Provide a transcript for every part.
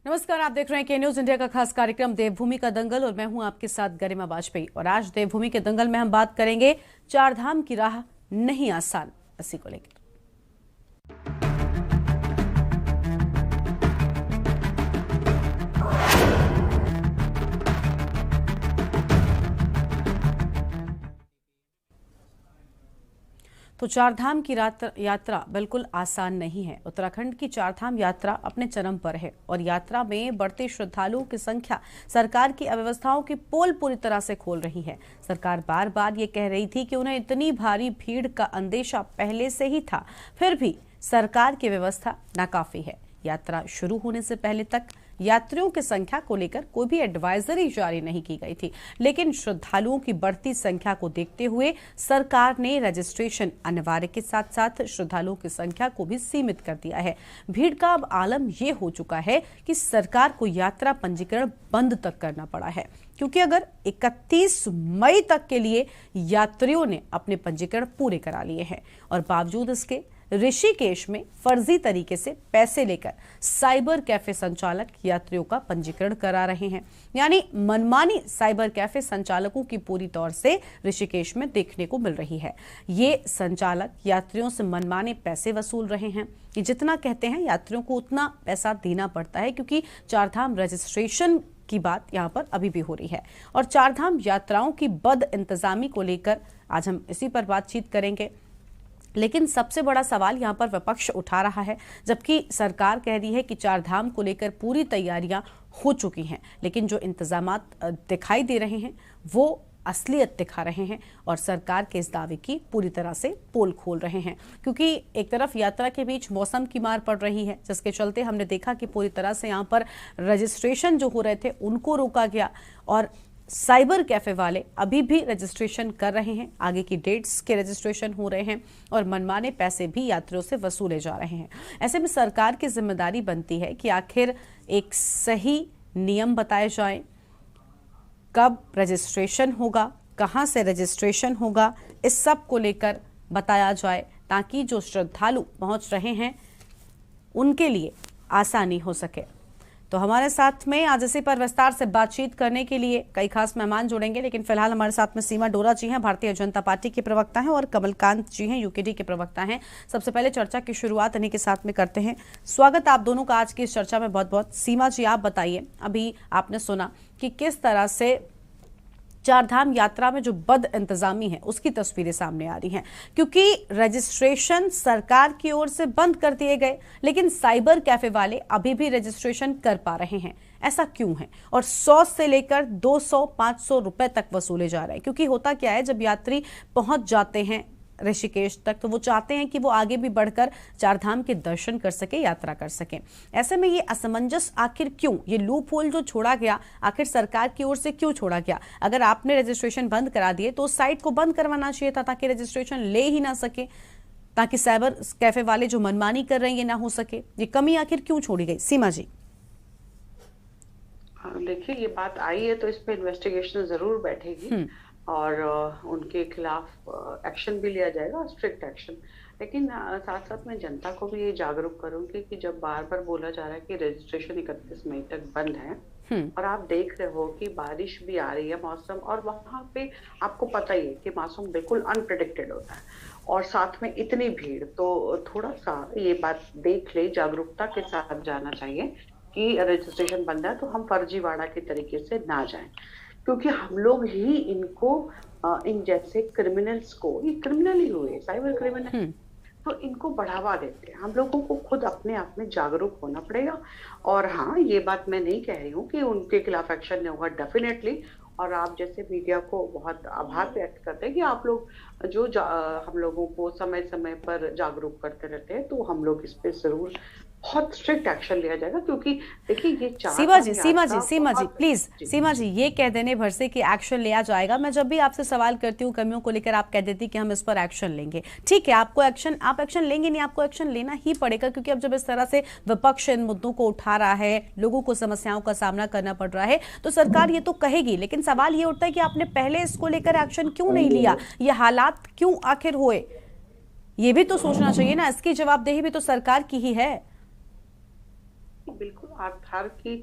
नमस्कार, आप देख रहे हैं के न्यूज इंडिया का खास कार्यक्रम देवभूमि का दंगल और मैं हूं आपके साथ गरिमा वाजपेयी। और आज देवभूमि के दंगल में हम बात करेंगे चार धाम की राह नहीं आसान, इसी को लेकर। तो चारधाम की यात्रा बिल्कुल आसान नहीं है। उत्तराखंड की चारधाम यात्रा अपने चरम पर है और यात्रा में बढ़ते श्रद्धालुओं की संख्या सरकार की अव्यवस्थाओं की पोल पूरी तरह से खोल रही है। सरकार बार बार ये कह रही थी कि उन्हें इतनी भारी भीड़ का अंदेशा पहले से ही था, फिर भी सरकार की व्यवस्था नाकाफी है। यात्रा शुरू होने से पहले तक यात्रियों की संख्या को लेकर कोई भी एडवाइजरी जारी नहीं की गई थी, लेकिन श्रद्धालुओं की बढ़ती संख्या को देखते हुए सरकार ने रजिस्ट्रेशन अनिवार्य के साथ साथ श्रद्धालुओं की संख्या को भी सीमित कर दिया है। भीड़ का अब आलम यह हो चुका है कि सरकार को यात्रा पंजीकरण बंद तक करना पड़ा है, क्योंकि अगर 31 मई तक के लिए यात्रियों ने अपने पंजीकरण पूरे करा लिए हैं और बावजूद इसके ऋषिकेश में फर्जी तरीके से पैसे लेकर साइबर कैफे संचालक यात्रियों का पंजीकरण करा रहे हैं। यानी मनमानी साइबर कैफे संचालकों की पूरी तौर से ऋषिकेश में देखने को मिल रही है। ये संचालक यात्रियों से मनमाने पैसे वसूल रहे हैं। ये जितना कहते हैं यात्रियों को उतना पैसा देना पड़ता है, क्योंकि चारधाम रजिस्ट्रेशन की बात यहाँ पर अभी भी हो रही है। और चारधाम यात्राओं की बद इंतजामी को लेकर आज हम इसी पर बातचीत करेंगे। लेकिन सबसे बड़ा सवाल यहाँ पर विपक्ष उठा रहा है, जबकि सरकार कह रही है कि चारधाम को लेकर पूरी तैयारियां हो चुकी हैं, लेकिन जो इंतजामात दिखाई दे रहे हैं वो असलियत दिखा रहे हैं और सरकार के इस दावे की पूरी तरह से पोल खोल रहे हैं। क्योंकि एक तरफ यात्रा के बीच मौसम की मार पड़ रही है, जिसके चलते हमने देखा कि पूरी तरह से यहाँ पर रजिस्ट्रेशन जो हो रहे थे उनको रोका गया और साइबर कैफे वाले अभी भी रजिस्ट्रेशन कर रहे हैं। आगे की डेट्स के रजिस्ट्रेशन हो रहे हैं और मनमाने पैसे भी यात्रियों से वसूले जा रहे हैं। ऐसे में सरकार की जिम्मेदारी बनती है कि आखिर एक सही नियम बताए जाएं, कब रजिस्ट्रेशन होगा, कहां से रजिस्ट्रेशन होगा, इस सब को लेकर बताया जाए, ताकि जो श्रद्धालु पहुंच रहे हैं उनके लिए आसानी हो सके। तो हमारे साथ में आज इसी पर विस्तार से बातचीत करने के लिए कई खास मेहमान जुड़ेंगे, लेकिन फिलहाल हमारे साथ में सीमा डोरा जी हैं, भारतीय जनता पार्टी के प्रवक्ता हैं, और कमलकांत जी हैं, यूकेडी के प्रवक्ता हैं। सबसे पहले चर्चा की शुरुआत इन्हीं के साथ में करते हैं। स्वागत आप दोनों का आज की इस चर्चा में बहुत बहुत। सीमा जी, आप बताइए, अभी आपने सुना कि किस तरह से चारधाम यात्रा में जो बद इंतजामी है उसकी तस्वीरें सामने आ रही हैं, क्योंकि रजिस्ट्रेशन सरकार की ओर से बंद कर दिए गए, लेकिन साइबर कैफे वाले अभी भी रजिस्ट्रेशन कर पा रहे हैं। ऐसा क्यों है? और 100 से लेकर 200-500 रुपए तक वसूले जा रहे हैं, क्योंकि होता क्या है, जब यात्री पहुंच जाते हैं ऋषिकेश तक तो वो चाहते हैं कि वो आगे भी बढ़कर चारधाम के दर्शन कर सके, यात्रा कर सके। ऐसे में ये असमंजस आखिर क्यों? ये लूप होल जो छोड़ा गया आखिर सरकार की ओर से क्यों छोड़ा गया? अगर आपने रजिस्ट्रेशन बंद करा दिए तो उस साइट को बंद करवाना चाहिए था, ताकि रजिस्ट्रेशन ले ही ना सके, ताकि साइबर कैफे वाले जो मनमानी कर रहे हैं ये ना हो सके। ये कमी आखिर क्यों छोड़ी गई? सीमा जी। देखिए, ये बात आई है तो इस पे इन्वेस्टिगेशन जरूर बैठेगी और उनके खिलाफ एक्शन भी लिया जाएगा, स्ट्रिक्ट एक्शन। लेकिन साथ साथ मैं जनता को भी ये जागरूक करूंगी कि जब बार बार बोला जा रहा है कि रजिस्ट्रेशन 31 मई तक बंद है और आप देख रहे हो कि बारिश भी आ रही है, मौसम, और वहां पे आपको पता ही है कि मौसम बिल्कुल अनप्रेडिक्टेड होता है और साथ में इतनी भीड़, तो थोड़ा सा ये बात देख ले, जागरूकता के साथ जाना चाहिए कि रजिस्ट्रेशन बंद है तो हम फर्जीवाड़ा के तरीके से ना जाएं, क्योंकि हम लोग ही इनको इन जैसे क्रिमिनल्स को, ये क्रिमिनल ही हुए, साइबर क्रिमिनल, तो इनको बढ़ावा देते हैं। हम लोगों को खुद अपने आप में जागरूक होना पड़ेगा। और हाँ, ये बात मैं नहीं कह रही हूँ कि उनके खिलाफ एक्शन नहीं होगा, डेफिनेटली। और आप जैसे मीडिया को बहुत आभार व्यक्त करते हैं कि आप लोग जो हम लोगों को समय समय पर जागरूक करते रहते हैं, तो हम लोग इस पे जरूर बहुत स्ट्रिक्ट एक्शन लिया जाएगा। क्योंकि देखिए, ये सीमा जी प्लीज, सीमा जी, ये कह देने भर से कि एक्शन लिया जाएगा, मैं जब भी आपसे सवाल करती हूँ कमियों को लेकर आप कह देती कि हम इस पर एक्शन लेंगे। ठीक है, आप एक्शन लेंगे नहीं, आपको एक्शन लेना ही पड़ेगा, क्योंकि अब जब इस तरह से विपक्ष इन मुद्दों को उठा रहा है, लोगों को समस्याओं का सामना करना पड़ रहा है, तो सरकार ये तो कहेगी। लेकिन सवाल ये उठता है कि आपने पहले इसको लेकर एक्शन क्यों नहीं लिया? ये हालात क्यों आखिर हुए? ये भी तो सोचना चाहिए ना। इसकी जवाबदेही भी तो सरकार की ही है। बिल्कुल हर की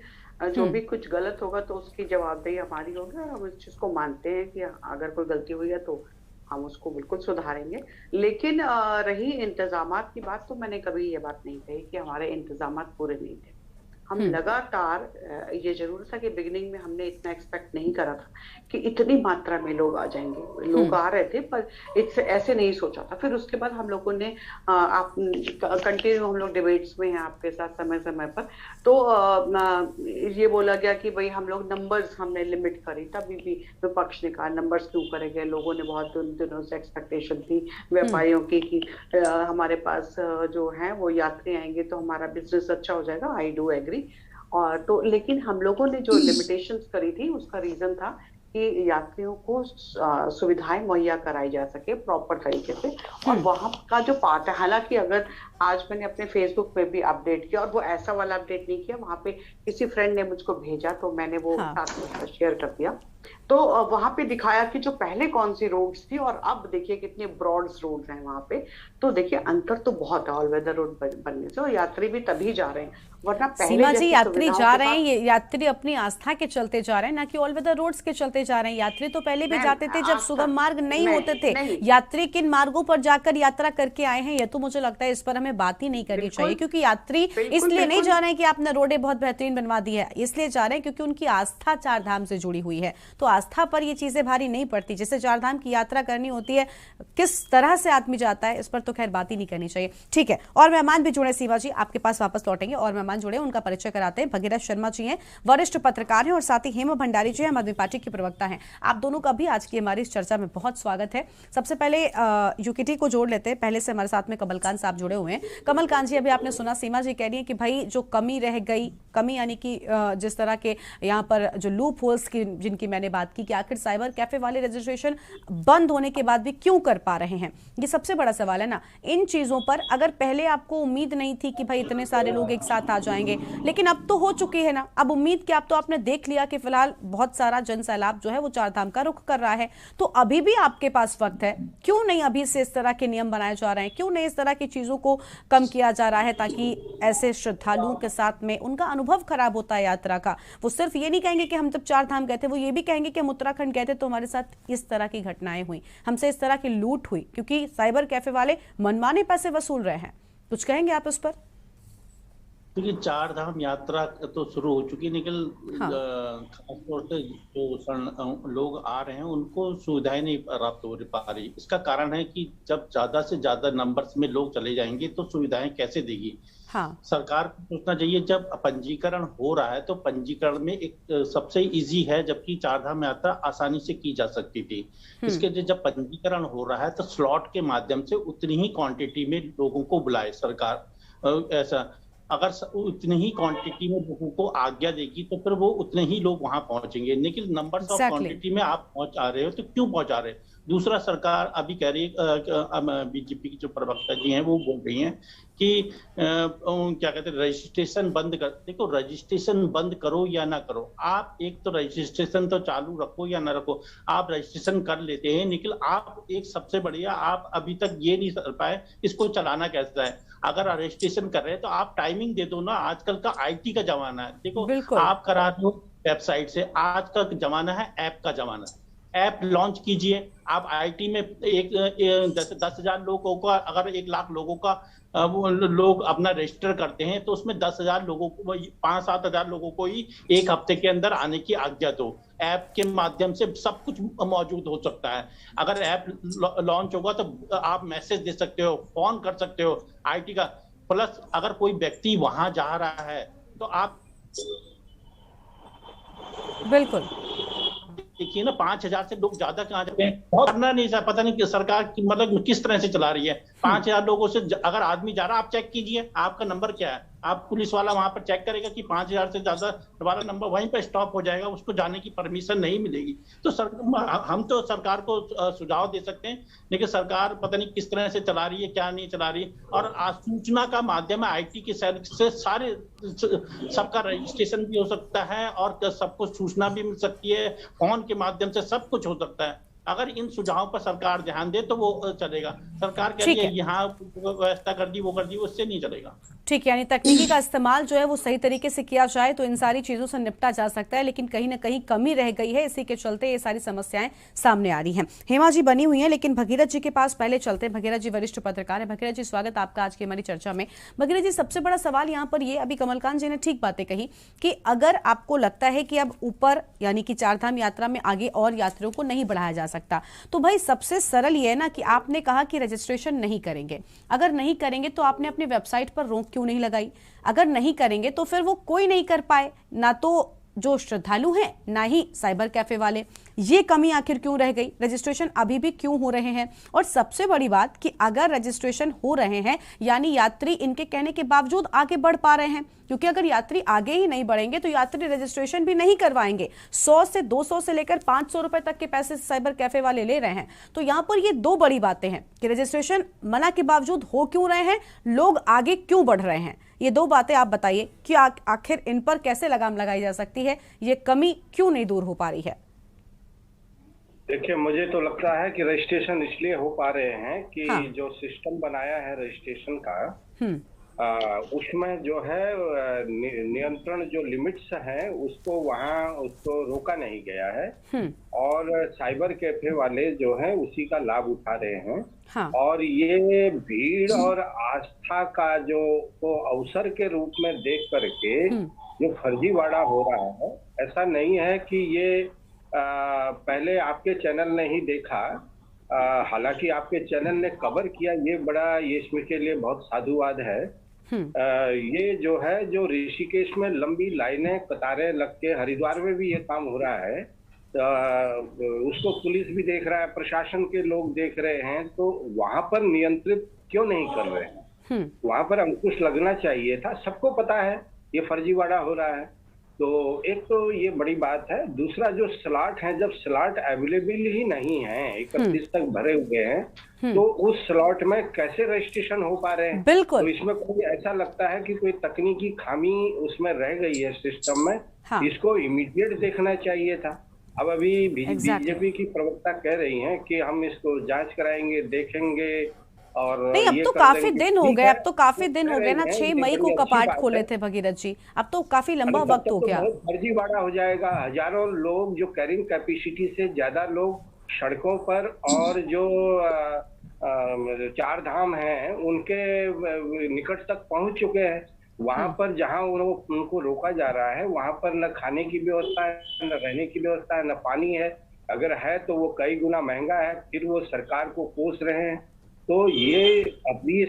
जो भी कुछ गलत होगा तो उसकी जवाबदेही हमारी होगी, और हम इस चीज को मानते हैं कि अगर कोई गलती हुई है तो हम उसको बिल्कुल सुधारेंगे। लेकिन रही इंतजामात की बात, तो मैंने कभी ये बात नहीं कही कि हमारे इंतजामात पूरे नहीं थे। हम लगातार, ये जरूर था कि बिगिनिंग में हमने इतना एक्सपेक्ट नहीं करा था कि इतनी मात्रा में लोग आ जाएंगे। लोग आ रहे थे पर इससे ऐसे नहीं सोचा था। फिर उसके बाद हम लोगों ने आप कंटिन्यू, हम लोग डिबेट्स में हैं आपके साथ समय समय पर, तो ये बोला गया कि भाई हम लोग नंबर्स हमने लिमिट करी। तभी भी विपक्ष ने कहा नंबर्स क्यों करेंगे, लोगों ने बहुत दिनों से एक्सपेक्टेशन थी व्यापारियों की कि हमारे पास जो है वो यात्री आएंगे तो हमारा बिजनेस अच्छा हो जाएगा। I do agree. और तो लेकिन हम लोगों ने जो लिमिटेशंस करी थी उसका रीजन था कि यात्रियों को सुविधाएं मुहैया कराई जा सके प्रॉपर तरीके से। और वहां का जो पार्ट है, हालांकि अगर आज मैंने अपने फेसबुक पे भी अपडेट किया, और वो ऐसा वाला अपडेट नहीं किया, वहां पे किसी फ्रेंड ने मुझको भेजा तो मैंने वो साथ में शेयर कर दिया। तो वहां पे दिखाया कि जो पहले कौन सी रोड्स थी और अब देखिए कितने ब्रॉड रोड्स हैं वहां पे। तो देखिए अंतर तो बहुत है ऑल वेदर रोड बनने से, और यात्री भी तभी जा रहे हैं, वरना पहले सीमा जी, यात्री जा रहे हैं, ये साथ यात्री अपनी आस्था के चलते जा रहे हैं, ना कि ऑल वेदर रोड्स के चलते जा रहे हैं। यात्री तो पहले भी जाते थे जब सुगम मार्ग नहीं होते थे। यात्री किन मार्गों पर जाकर यात्रा करके आए हैं, ये तो मुझे लगता है इस पर हमें बात ही नहीं करनी चाहिए, क्योंकि यात्री इसलिए नहीं जा रहे हैं कि आपने रोडें बहुत बेहतरीन बनवा दी है, इसलिए जा रहे हैं क्योंकि उनकी आस्था चार धाम से जुड़ी हुई है। तो आस्था पर ये चीजें भारी नहीं पड़ती। जैसे चार धाम की यात्रा करनी होती है, किस तरह से आदमी जाता है, इस पर तो खैर बात ही नहीं करनी चाहिए। ठीक है, और मेहमान भी जुड़े सीमा जी, आपके पास वापस लौटेंगे। और मेहमान जुड़े, उनका परिचय कराते हैं। भगीरथ शर्मा जी हैं, वरिष्ठ पत्रकार हैं, और साथ ही हेमा भंडारी जी हैं, आम आदमी पार्टी के प्रवक्ता हैं। आप दोनों का भी आज की हमारी इस चर्चा में बहुत स्वागत है। सबसे पहले यूकेटी को जोड़ लेते हैं। पहले से हमारे साथ में कमलकांत साहब जुड़े हुए हैं। कमलकांत जी, अभी आपने सुना सीमा जी कह रही है कि भाई जो कमी रह गई, कमी यानी कि जिस तरह के यहाँ पर जो लूप होल्स की जिनकी मैंने बात की, कि आखिर साइबर कैफे वाले रजिस्ट्रेशन बंद होने के बाद भी क्यों कर पा रहे हैं, ये सबसे बड़ा सवाल है ना। इन चीजों पर अगर पहले आपको उम्मीद नहीं थी कि भाई इतने सारे लोग एक साथ आ जाएंगे, लेकिन अब तो हो चुकी है ना। अब उम्मीद क्या, अब तो आपने देख लिया कि फिलहाल बहुत सारा जन सैलाब जो है वो चार धाम का रुख कर रहा है। तो अभी भी आपके पास वक्त है, क्यों नहीं अभी से इस तरह के नियम बनाए जा रहे हैं, क्यों नहीं इस तरह की चीजों को कम किया जा रहा है, ताकि ऐसे श्रद्धालुओं के साथ में उनका अनुभव खराब होता है यात्रा का। वो सिर्फ ये नहीं कहेंगे कि हम जब चार धाम गए थे, वो ये भी कहेंगे कि हम उत्तराखंड गए थे तो हमारे साथ इस तरह की घटनाएं हुई, हमसे इस तरह की लूट हुई, क्योंकि साइबर कैफे वाले मनमाने पैसे वसूल रहे हैं। कुछ कहेंगे आप इस पर? क्योंकि चार धाम यात्रा तो शुरू हो चुकी है, लेकिन खासतौर से जो लोग आ रहे हैं उनको सुविधाएं नहीं प्राप्त हो पा रही। इसका कारण है कि जब ज्यादा से ज्यादा नंबर्स में लोग चले जाएंगे तो सुविधाएं कैसे देगी। सरकार को सोचना चाहिए, जब पंजीकरण हो रहा है तो पंजीकरण में एक सबसे इजी है, जबकि चार धाम यात्रा आसानी से की जा सकती थी। इसके लिए जब पंजीकरण हो रहा है तो स्लॉट के माध्यम से उतनी ही क्वांटिटी में लोगों को बुलाए सरकार। ऐसा अगर उतनी ही क्वांटिटी में लोगों को आज्ञा देगी तो फिर वो उतने ही लोग वहां पहुंचेंगे। लेकिन नंबर्स ऑफ क्वांटिटी में आप पहुंचा रहे हो तो क्यों पहुंचा रहे हो? दूसरा, सरकार अभी कह रही है, बीजेपी की जो प्रवक्ता जी हैं वो बोल रही हैं कि क्या कहते हैं, रजिस्ट्रेशन बंद कर। देखो, रजिस्ट्रेशन बंद करो या ना करो, आप एक तो रजिस्ट्रेशन तो चालू रखो या ना रखो, आप रजिस्ट्रेशन कर लेते हैं, लेकिन आप एक सबसे बढ़िया, आप अभी तक ये नहीं कर पाए इसको चलाना कैसा है। अगर रजिस्ट्रेशन कर रहे हैं तो आप टाइमिंग दे दो ना। आजकल का IT का जमाना है, देखो आप करा दो वेबसाइट से। आज का जमाना है ऐप का जमाना है। ऐप लॉन्च कीजिए। आप IT में 10,000 लोगों का, अगर 1 लाख लोगों का लोग अपना रजिस्टर करते हैं तो उसमें 10,000 लोगों को, 5-7 हजार लोगों को ही एक हफ्ते के अंदर आने की आज्ञा दो। ऐप के माध्यम से सब कुछ मौजूद हो सकता है। अगर ऐप लॉन्च होगा तो आप मैसेज दे सकते हो, फोन कर सकते हो IT का। प्लस अगर कोई व्यक्ति वहां जा रहा है तो आप बिल्कुल देखिए ना, 5,000 से लोग ज्यादा कहाँ जाते हैं, बहुत करना नहीं सर, पता नहीं कि सरकार की मतलब किस तरह से चला रही है। 5,000 लोगों से अगर आदमी जा रहा है, आप चेक कीजिए आपका नंबर क्या है। आप पुलिस वाला वहां पर चेक करेगा कि 5,000 से ज्यादा तुम्हारा नंबर, वहीं पर स्टॉप हो जाएगा, उसको जाने की परमिशन नहीं मिलेगी। तो हम तो सरकार को सुझाव दे सकते हैं, लेकिन सरकार पता नहीं किस तरह से चला रही है, क्या नहीं चला रही। और सूचना का माध्यम है, IT के से सारे सबका रजिस्ट्रेशन भी हो सकता है और सबको सूचना भी मिल सकती है, फोन के माध्यम से सब कुछ हो सकता है। अगर इन सुझावों पर सरकार ध्यान दे तो वो चलेगा। सरकार कह रही ठीक है है। यहाँ व्यवस्था कर दी, वो कर दी, उससे नहीं चलेगा। ठीक, यानी तकनीकी का इस्तेमाल जो है वो सही तरीके से किया जाए तो इन सारी चीजों से निपटा जा सकता है, लेकिन कहीं ना कहीं कमी रह गई है, इसी के चलते ये सारी समस्याएं सामने आ रही हैं। हेमा जी बनी हुई हैं, लेकिन भगीरथ जी के पास पहले चलते हैं। भगीरथ जी वरिष्ठ पत्रकार है। भगीरथ जी, स्वागत आपका आज की हमारी चर्चा में। भगीरथ जी, सबसे बड़ा सवाल यहाँ पर ये, अभी कमलकांत जी ने ठीक बातें कही कि अगर आपको लगता है कि अब ऊपर यानी कि चारधाम यात्रा में आगे और यात्रियों को नहीं बढ़ाया जा सकता, तो भाई सबसे सरल ये है ना कि आपने कहा कि रजिस्ट्रेशन नहीं करेंगे। अगर नहीं करेंगे तो आपने अपनी वेबसाइट पर रोक क्यों नहीं लगाई? अगर नहीं करेंगे तो फिर वो कोई नहीं कर पाए, ना तो जो श्रद्धालु हैं ना ही साइबर कैफे वाले। ये कमी आखिर क्यों रह गई? रजिस्ट्रेशन अभी भी क्यों हो रहे हैं? और सबसे बड़ी बात कि अगर रजिस्ट्रेशन हो रहे हैं यानी यात्री इनके कहने के बावजूद आगे बढ़ पा रहे हैं, क्योंकि अगर यात्री आगे ही नहीं बढ़ेंगे तो यात्री रजिस्ट्रेशन भी नहीं करवाएंगे। 100 से 200 से लेकर 500 रुपए तक के पैसे साइबर कैफे वाले ले रहे हैं। तो यहां पर ये दो बड़ी बातें हैं कि रजिस्ट्रेशन मना के बावजूद हो क्यों रहे हैं, लोग आगे क्यों बढ़ रहे हैं। ये दो बातें आप बताइए कि आखिर इन पर कैसे लगाम लगाई जा सकती है, ये कमी क्यों नहीं दूर हो पा रही है? देखिए, मुझे तो लगता है कि रजिस्ट्रेशन इसलिए हो पा रहे हैं कि हाँ। जो सिस्टम बनाया है रजिस्ट्रेशन का, हम्म। उसमें जो है नियंत्रण जो लिमिट्स हैं उसको वहाँ उसको रोका नहीं गया है। और साइबर कैफे वाले जो हैं उसी का लाभ उठा रहे हैं। हाँ। और ये भीड़ और आस्था का जो को अवसर के रूप में देख करके जो फर्जीवाड़ा हो रहा है, ऐसा नहीं है कि ये पहले आपके चैनल ने ही देखा। हालांकि आपके चैनल ने कवर किया, ये इसमें के लिए बहुत साधुवाद है। ये जो है, जो ऋषिकेश में लंबी लाइनें कतारें लग के, हरिद्वार में भी ये काम हो रहा है, उसको पुलिस भी देख रहा है, प्रशासन के लोग देख रहे हैं, तो वहां पर नियंत्रित क्यों नहीं कर रहे हैं? वहां पर अंकुश लगना चाहिए था। सबको पता है ये फर्जीवाड़ा हो रहा है। तो एक तो ये बड़ी बात है। दूसरा, जो स्लॉट है, जब स्लॉट अवेलेबल ही नहीं है, 31 तक भरे हुए हैं, तो उस स्लॉट में कैसे रजिस्ट्रेशन हो पा रहे हैं? बिल्कुल। तो इसमें कोई ऐसा लगता है कि कोई तकनीकी खामी उसमें रह गई है सिस्टम में। हाँ। इसको इमीडिएट देखना चाहिए था। अब अभी बीजेपी की प्रवक्ता कह रही हैं कि हम इसको जांच कराएंगे, देखेंगे। और नहीं, अब तो काफी दिन हो गए, अब तो काफी दिन हो गए ना। 6 मई को कपाट खोले थे भगीरथ जी, अब तो काफी लंबा वक्त हो गया। बहुत फर्जीवाड़ा हो जाएगा। हजारों लोग, जो कैरिंग कैपेसिटी से ज्यादा लोग सड़कों पर, और जो 4 धाम हैं उनके निकट तक पहुंच चुके हैं। वहां पर जहां उनको रोका जा रहा है, वहां पर न खाने की व्यवस्था है, न रहने की व्यवस्था है, न पानी है। अगर है तो वो कई गुना महंगा है, फिर वो सरकार को कोस रहे हैं। तो ये अभी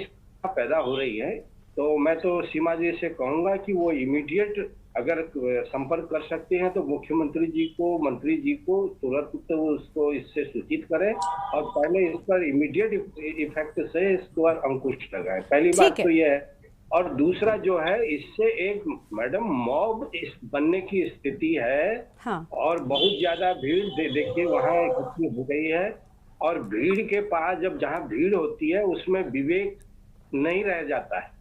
पैदा हो रही है। तो मैं तो सीमा जी से कहूंगा कि वो इमीडिएट अगर संपर्क कर सकते हैं तो मुख्यमंत्री जी को, मंत्री जी को तुरंत तो उसको इससे सूचित करें और पहले इस पर इमीडिएट इफेक्ट से इस पर अंकुश लगाएं। पहली बात तो ये है। और दूसरा जो है, इससे एक मैडम मॉब बनने की स्थिति है। हाँ। और बहुत ज्यादा भीड़ देखिए वहाँ इकट्ठी हो गई है। और भीड़ के पास जहाँ भीड़ होती है उसमें विवेक नहीं रह जाता है।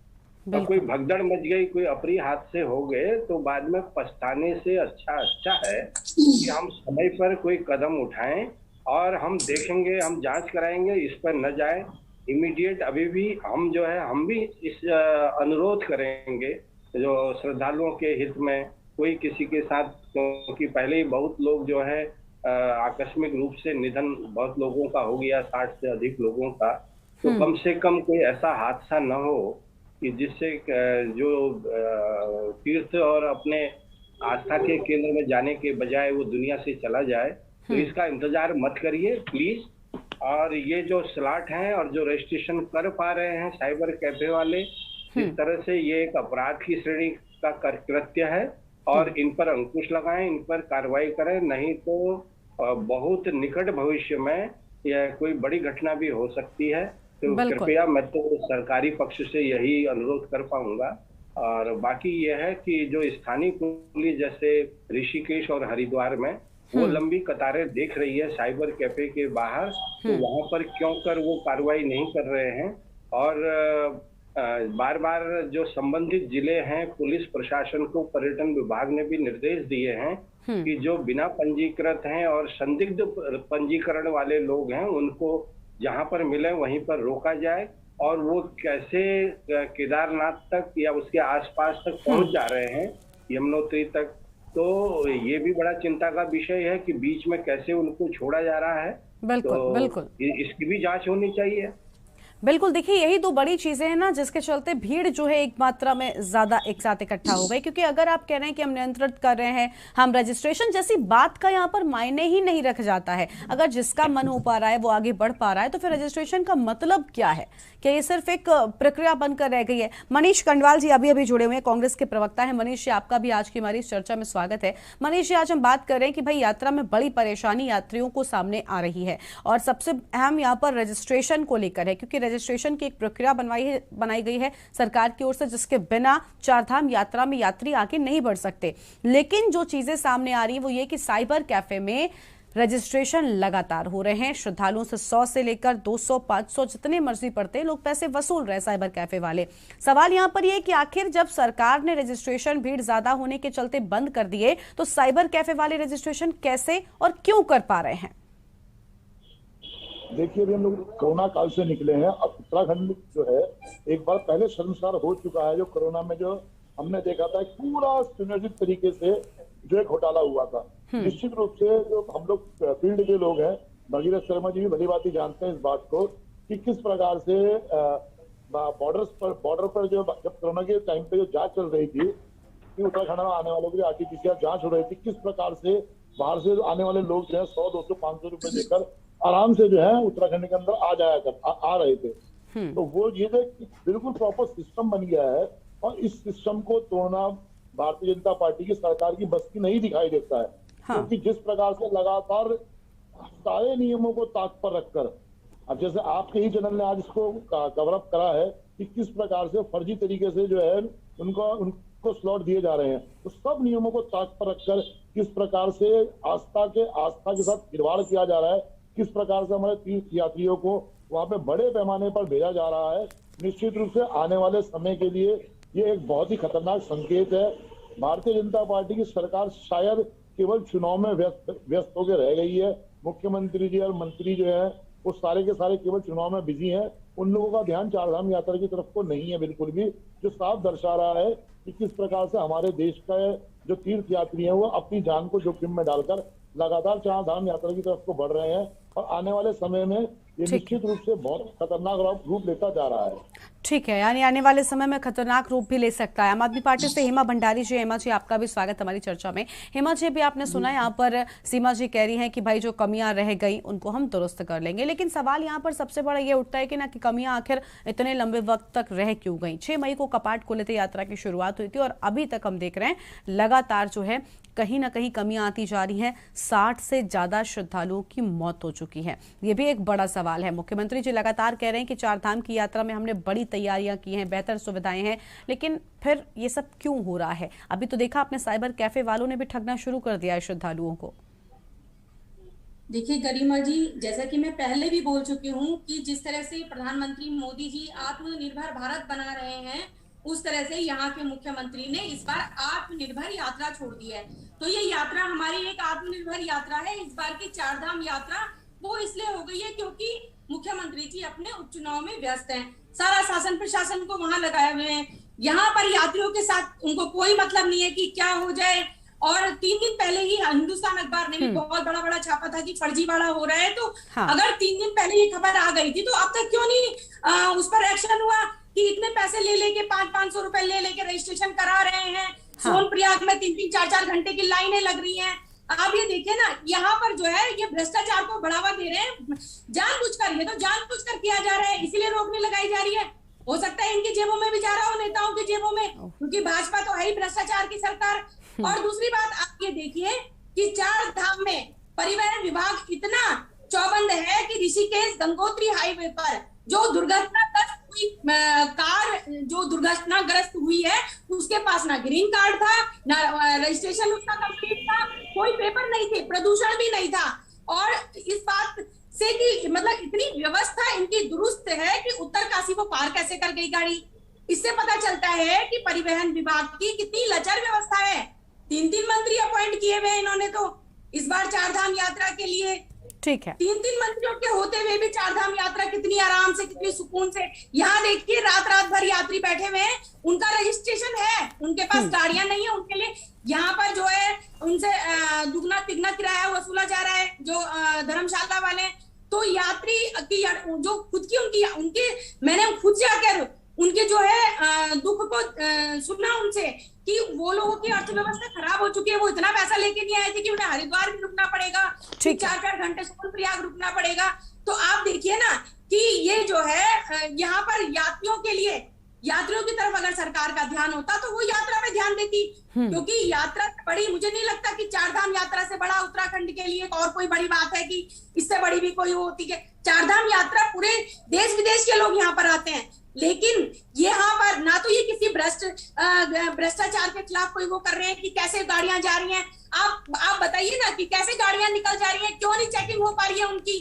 और कोई भगदड़ मच गई, कोई अप्रिय हादसे हो गए, तो बाद में पछताने से अच्छा है कि हम समय पर कोई कदम उठाएं और हम देखेंगे, हम जांच कराएंगे, इस पर न जाए इमीडिएट। अभी भी हम जो है, हम भी इस अनुरोध करेंगे जो श्रद्धालुओं के हित में, कोई किसी के साथ, क्योंकि पहले ही बहुत लोग जो है आकस्मिक रूप से निधन बहुत लोगों का हो गया, 60 से अधिक लोगों का। तो कम से कम कोई ऐसा हादसा न हो कि जिससे जो तीर्थ और अपने आस्था के केंद्र में जाने के बजाय वो दुनिया से चला जाए। तो इसका इंतजार मत करिए प्लीज। और ये जो स्लॉट हैं और जो रजिस्ट्रेशन कर पा रहे हैं साइबर कैफे वाले, इस तरह से ये एक अपराध की श्रेणी का कृत्य है और इन पर अंकुश लगाएं, इन पर कार्रवाई करें, नहीं तो बहुत निकट भविष्य में यह कोई बड़ी घटना भी हो सकती है। तो कृपया मैं तो सरकारी पक्ष से यही अनुरोध कर पाऊंगा। और बाकी यह है कि जो स्थानीय पुलिस जैसे ऋषिकेश और हरिद्वार में वो लंबी कतारें देख रही है साइबर कैफे के बाहर, तो वहां पर क्यों कर वो कार्रवाई नहीं कर रहे हैं। और बार बार जो संबंधित जिले हैं, पुलिस प्रशासन को, पर्यटन विभाग ने भी निर्देश दिए हैं कि जो बिना पंजीकृत हैं और संदिग्ध पंजीकरण वाले लोग हैं उनको जहां पर मिले वहीं पर रोका जाए, और वो कैसे केदारनाथ तक या उसके आसपास तक पहुंच जा रहे हैं, यमुनोत्री तक, तो ये भी बड़ा चिंता का विषय है कि बीच में कैसे उनको छोड़ा जा रहा है। बिल्कुल तो बिल्कुल इसकी भी जांच होनी चाहिए। बिल्कुल। देखिए, यही दो बड़ी चीजें हैं ना जिसके चलते भीड़ जो है एक मात्रा में ज्यादा एक साथ इकट्ठा हो गई। क्योंकि अगर आप कह रहे हैं कि हम नियंत्रित कर रहे हैं, हम रजिस्ट्रेशन जैसी बात का यहाँ पर मायने ही नहीं रख जाता है। अगर जिसका मन हो पा रहा है वो आगे बढ़ पा रहा है तो फिर रजिस्ट्रेशन का मतलब क्या है? क्या ये सिर्फ एक प्रक्रिया बनकर रह गई है? मनीष खंडवाल जी अभी अभी जुड़े हुए हैं, कांग्रेस के प्रवक्ता है। मनीष जी, आपका भी आज की हमारी इस चर्चा में स्वागत है। मनीष जी, आज हम बात कर रहे हैं कि भाई यात्रा में बड़ी परेशानी यात्रियों को सामने आ रही है और सबसे अहम यहाँ पर रजिस्ट्रेशन को लेकर है, क्योंकि रजिस्ट्रेशन की एक प्रक्रिया बनाई गई है सरकार की ओर से, जिसके बिना चारधाम यात्रा में यात्री आगे नहीं बढ़ सकते। लेकिन जो चीजें सामने आ रही है वो ये कि साइबर कैफे में रजिस्ट्रेशन लगातार हो रहे हैं। श्रद्धालुओं से 100 से लेकर 200, 500 जितने मर्जी पड़ते हैं लोग पैसे वसूल रहे हैं साइबर कैफे वाले। सवाल यहां पर यह कि आखिर जब सरकार ने रजिस्ट्रेशन भीड़ ज्यादा होने के चलते बंद कर दिए तो साइबर कैफे वाले रजिस्ट्रेशन कैसे और क्यों कर पा रहे हैं? देखिए, अभी हम लोग कोरोना काल से निकले हैं। अब उत्तराखंड जो है एक बार पहले शर्मसार हो चुका है। जो कोरोना में जो हमने देखा था पूरा सुनियोजित तरीके से जो एक घोटाला हुआ था। निश्चित रूप से जो हम लोग फील्ड के लोग हैं, भगीरथ शर्मा जी भी भली बात ही जानते हैं इस बात को कि किस प्रकार से बॉर्डर पर जो जब कोरोना के टाइम पे जो जांच चल रही थी कि उत्तराखंड में आने वालों की आरटीपीसीआर जांच हो रही थी, किस प्रकार से बाहर से आने वाले लोग जो है 100, 200, 500 रुपए देकर आराम से जो है उत्तराखंड के अंदर आ रहे थे। तो वो ये बिल्कुल प्रॉपर सिस्टम बन गया है और इस सिस्टम को तोड़ना भारतीय जनता पार्टी की सरकार की बस की नहीं दिखाई देता है। क्योंकि जिस प्रकार से लगातार सारे नियमों को ताक पर रखकर, अब जैसे आपके ही चैनल ने आज इसको कवर अप करा है कि किस प्रकार से फर्जी तरीके से जो है उनको स्लॉट दिए जा रहे हैं, तो सब नियमों को ताक पर रखकर किस प्रकार से आस्था के साथ खिलवाड़ किया जा रहा है, किस प्रकार से हमारे तीर्थ यात्रियों को वहां पे बड़े पैमाने पर भेजा जा रहा है। निश्चित रूप से आने वाले समय के लिए ये एक बहुत ही खतरनाक संकेत है। भारतीय जनता पार्टी की सरकार शायद केवल चुनाव में व्यस्त होकर रह गई है। मुख्यमंत्री जी और मंत्री जो है वो सारे के सारे केवल चुनाव में बिजी हैं। उन लोगों का ध्यान चारधाम यात्रा की तरफ को नहीं है बिल्कुल भी, जो साफ दर्शा रहा है कि किस प्रकार से हमारे देश का जो तीर्थ यात्री हैं वो अपनी जान को जोखिम में डालकर लगातार चारधाम यात्रा की तरफ को बढ़ रहे हैं और आने वाले समय में ये निश्चित रूप से बहुत खतरनाक रूप लेता जा रहा है। ठीक है, यानी आने वाले समय में खतरनाक रूप भी ले सकता है। आम आदमी पार्टी से हेमा भंडारी जी, हेमा जी आपका भी स्वागत हमारी चर्चा में। हेमा जी, भी आपने सुना यहाँ पर सीमा जी कह रही हैं कि भाई जो कमियां रह गई उनको हम दुरुस्त कर लेंगे, लेकिन सवाल यहाँ पर सबसे बड़ा ये उठता है कि ना कि कमियां आखिर इतने लंबे वक्त तक रह क्यों गई? 6 मई को कपाट खोले थे, यात्रा की शुरुआत हुई थी और अभी तक हम देख रहे हैं लगातार जो है कहीं ना कहीं कमियां आती जा रही हैं। 60 से ज्यादा श्रद्धालुओं की मौत हो चुकी है, ये भी एक बड़ा सवाल है। मुख्यमंत्री जी लगातार कह रहे हैं कि चारधाम की यात्रा में हमने बड़ी तैयारियां की हैं, बेहतर सुविधाएं हैं, लेकिन फिर ये सब क्यों हो रहा है? अभी तो देखा आपने साइबर कैफे वालों ने भी ठगना शुरू कर दिया है श्रद्धालुओं को। देखिए गरिमा जी, जैसा कि मैं पहले भी बोल चुकी हूँ कि जिस तरह से प्रधानमंत्री मोदी जी आत्मनिर्भर भारत बना रहे हैं, उस तरह से यहाँ के मुख्यमंत्री ने इस बार आत्मनिर्भर यात्रा छोड़ दी है। तो ये यात्रा हमारी एक आत्मनिर्भर यात्रा है। इस बार की चारधाम यात्रा वो इसलिए हो गई है क्योंकि मुख्यमंत्री जी अपने उपचुनाव में व्यस्त हैं। सारा शासन प्रशासन को वहां लगाए हुए हैं। यहाँ पर यात्रियों के साथ उनको कोई मतलब नहीं है कि क्या हो जाए। और 3 दिन पहले ही हिंदुस्तान अखबार ने भी बहुत बड़ा छापा था कि फर्जीवाड़ा हो रहा है। तो अगर 3 दिन पहले ये खबर आ गई थी तो अब तक क्यों नहीं उस पर एक्शन हुआ कि इतने पैसे ले लेके 500-500 रुपए ले लेके रजिस्ट्रेशन करा रहे हैं। सोनप्रयाग में 3-3, 4-4 घंटे की लाइनें लग रही हैं। आप ये देखिए ना, यहाँ पर जो है ये भ्रष्टाचार को बढ़ावा दे रहे हैं जानबूझकर। ये तो जानबूझकर किया जा रहा है, इसीलिए रोक नहीं लगाई जा रही है। हो सकता है इनकी जेबों में भी जा रहा हो, नेताओं की जेबों में, क्योंकि भाजपा तो है ही भ्रष्टाचार की सरकार। और दूसरी बात आप ये देखिए कि चारधाम में परिवहन विभाग इतना चौबंद है कि ऋषिकेश गंगोत्री हाईवे पर जो दुर्घटनाग्रस्त हुई कार जो दुर्घटनाग्रस्त हुई है, उसके पास ना ग्रीन कार्ड था, ना रजिस्ट्रेशन उसका कंप्लीट था, कोई पेपर नहीं थे, प्रदूषण भी नहीं था। और इस बात से कि मतलब इतनी व्यवस्था इनकी दुरुस्त है कि उत्तरकाशी वो पार कैसे कर गई गाड़ी। इससे पता चलता है कि परिवहन विभाग की कितनी लचर व्यवस्था है। 3 मंत्री अपॉइंट किए हुए इन्होंने तो इस बार चारधाम यात्रा के लिए। ठीक है। 3 मंत्रियों के होते हुए भी चारधाम यात्रा कितनी आराम से, कितनी सुकून से। यहाँ देखिए रात भर यात्री बैठे हुए हैं, उनका रजिस्ट्रेशन है, उनके पास गाड़ियां नहीं है, उनके लिए यहाँ पर जो है उनसे दुगना तिगना किराया वसूला जा रहा है जो धर्मशाला वाले। तो यात्री की जो खुद की उनकी मैंने खुद से आकर उनके जो है दुख को सुना उनसे कि वो लोगों की अर्थव्यवस्था खराब हो चुकी है, वो इतना पैसा लेके नहीं आए थे कि उन्हें हरिद्वार भी रुकना पड़ेगा, 4-4 घंटे सोनप्रयाग रुकना पड़ेगा। तो आप देखिए ना कि ये जो है यहाँ पर यात्रियों की तरफ अगर सरकार का ध्यान होता तो वो यात्रा में ध्यान देती, क्योंकि यात्रा बड़ी, मुझे नहीं लगता कि चारधाम यात्रा से बड़ा उत्तराखंड के लिए और कोई बड़ी बात है कि इससे बड़ी भी कोई होती है। चारधाम यात्रा पूरे देश विदेश के लोग यहाँ पर आते हैं, लेकिन यहाँ पर ना तो ये किसी भ्रष्टाचार के खिलाफ कोई वो कर रहे हैं कि कैसे गाड़ियां जा रही हैं। आप बताइए ना कि कैसे गाड़ियां निकल जा रही हैं, क्यों नहीं चेकिंग हो पा रही है उनकी।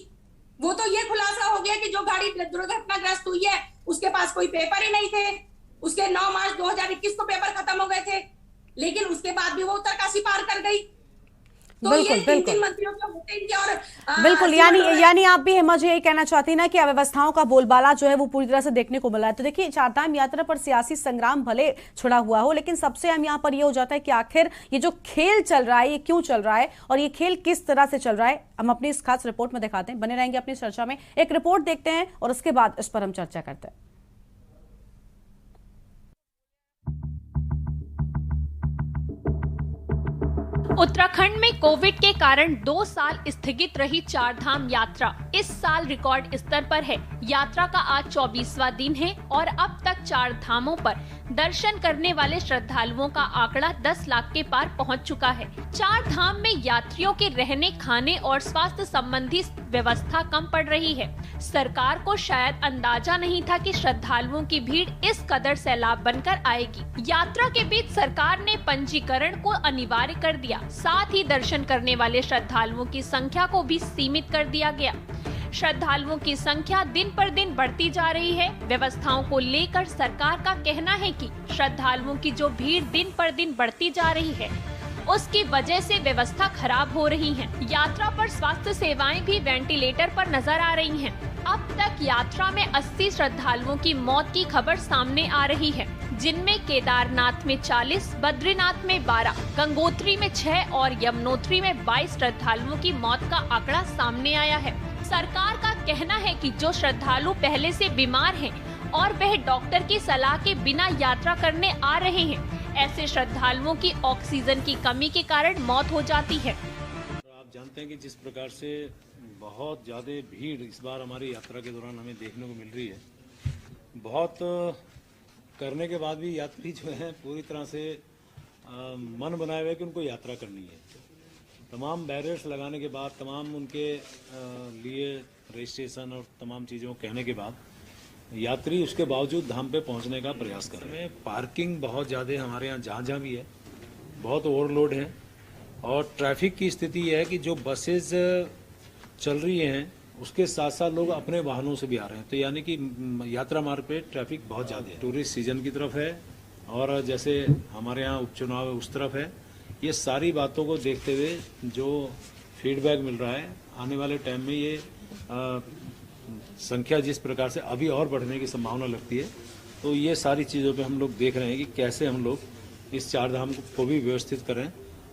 वो तो ये खुलासा हो गया कि जो गाड़ी दुर्घटनाग्रस्त हुई है उसके पास कोई पेपर ही नहीं थे, उसके 9 मार्च 2021 को पेपर खत्म हो गए थे, लेकिन उसके बाद भी वो उत्तरकाशी पार कर गई। तो बिल्कुल ये बिल्कुल मंत्रियों के होते हैं और बिल्कुल, यानी आप भी मुझे यही कहना चाहती ना कि अव्यवस्थाओं का बोलबाला जो है वो पूरी तरह से देखने को मिला है। तो देखिए चारधाम यात्रा पर सियासी संग्राम भले छुड़ा हुआ हो, लेकिन सबसे अहम यहाँ पर ये हो जाता है कि आखिर ये जो खेल चल रहा है ये क्यों चल रहा है और ये खेल किस तरह से चल रहा है, हम अपनी इस खास रिपोर्ट में दिखाते हैं। बने रहेंगे अपनी चर्चा में, एक रिपोर्ट देखते हैं और उसके बाद इस पर हम चर्चा करते हैं। उत्तराखंड में कोविड के कारण 2 साल स्थगित रही चारधाम यात्रा इस साल रिकॉर्ड स्तर पर है। यात्रा का आज 24वां दिन है और अब तक 4 धामों पर दर्शन करने वाले श्रद्धालुओं का आंकड़ा 10 लाख के पार पहुंच चुका है। 4 धाम में यात्रियों के रहने, खाने और स्वास्थ्य संबंधी व्यवस्था कम पड़ रही है। सरकार को शायद अंदाजा नहीं था कि श्रद्धालुओं की भीड़ इस कदर सैलाब बनकर आएगी। यात्रा के बीच सरकार ने पंजीकरण को अनिवार्य कर दिया, साथ ही दर्शन करने वाले श्रद्धालुओं की संख्या को भी सीमित कर दिया गया। श्रद्धालुओं की संख्या दिन पर दिन बढ़ती जा रही है। व्यवस्थाओं को लेकर सरकार का कहना है कि श्रद्धालुओं की जो भीड़ दिन पर दिन बढ़ती जा रही है उसकी वजह से व्यवस्था खराब हो रही है। यात्रा पर स्वास्थ्य सेवाएं भी वेंटिलेटर पर नजर आ रही हैं। अब तक यात्रा में 80 श्रद्धालुओं की मौत की खबर सामने आ रही है, जिनमें केदारनाथ में 40, बद्रीनाथ में 12, गंगोत्री में 6 और यमुनोत्री में 22 श्रद्धालुओं की मौत का आंकड़ा सामने आया है। सरकार का कहना है कि जो श्रद्धालु पहले से बीमार हैं और वह डॉक्टर की सलाह के बिना यात्रा करने आ रहे हैं, ऐसे श्रद्धालुओं की ऑक्सीजन की कमी के कारण मौत हो जाती है। आप जानते हैं कि जिस प्रकार से बहुत ज़्यादा भीड़ इस बार हमारी यात्रा के दौरान हमें देखने को मिल रही है, बहुत करने के बाद भी यात्री जो है पूरी तरह से मन बनाए हुए कि उनको यात्रा करनी है। तमाम बैरियर्स लगाने के बाद, तमाम उनके लिए रजिस्ट्रेशन और तमाम चीज़ों कहने के बाद यात्री उसके बावजूद धाम पे पहुंचने का प्रयास कर रहे हैं। पार्किंग बहुत ज़्यादा हमारे यहाँ जहाँ भी है, बहुत ओवरलोड है और ट्रैफिक की स्थिति यह है कि जो बसेज चल रही हैं उसके साथ साथ लोग अपने वाहनों से भी आ रहे हैं, तो यानी कि यात्रा मार्ग पे ट्रैफिक बहुत ज़्यादा है। टूरिस्ट सीजन की तरफ है और जैसे हमारे यहाँ उपचुनाव उस तरफ है। ये सारी बातों को देखते हुए जो फीडबैक मिल रहा है, आने वाले टाइम में ये संख्या जिस प्रकार से अभी और बढ़ने की संभावना लगती है, तो ये सारी चीज़ों पे हम लोग देख रहे हैं कि कैसे हम लोग इस चारधाम को भी व्यवस्थित करें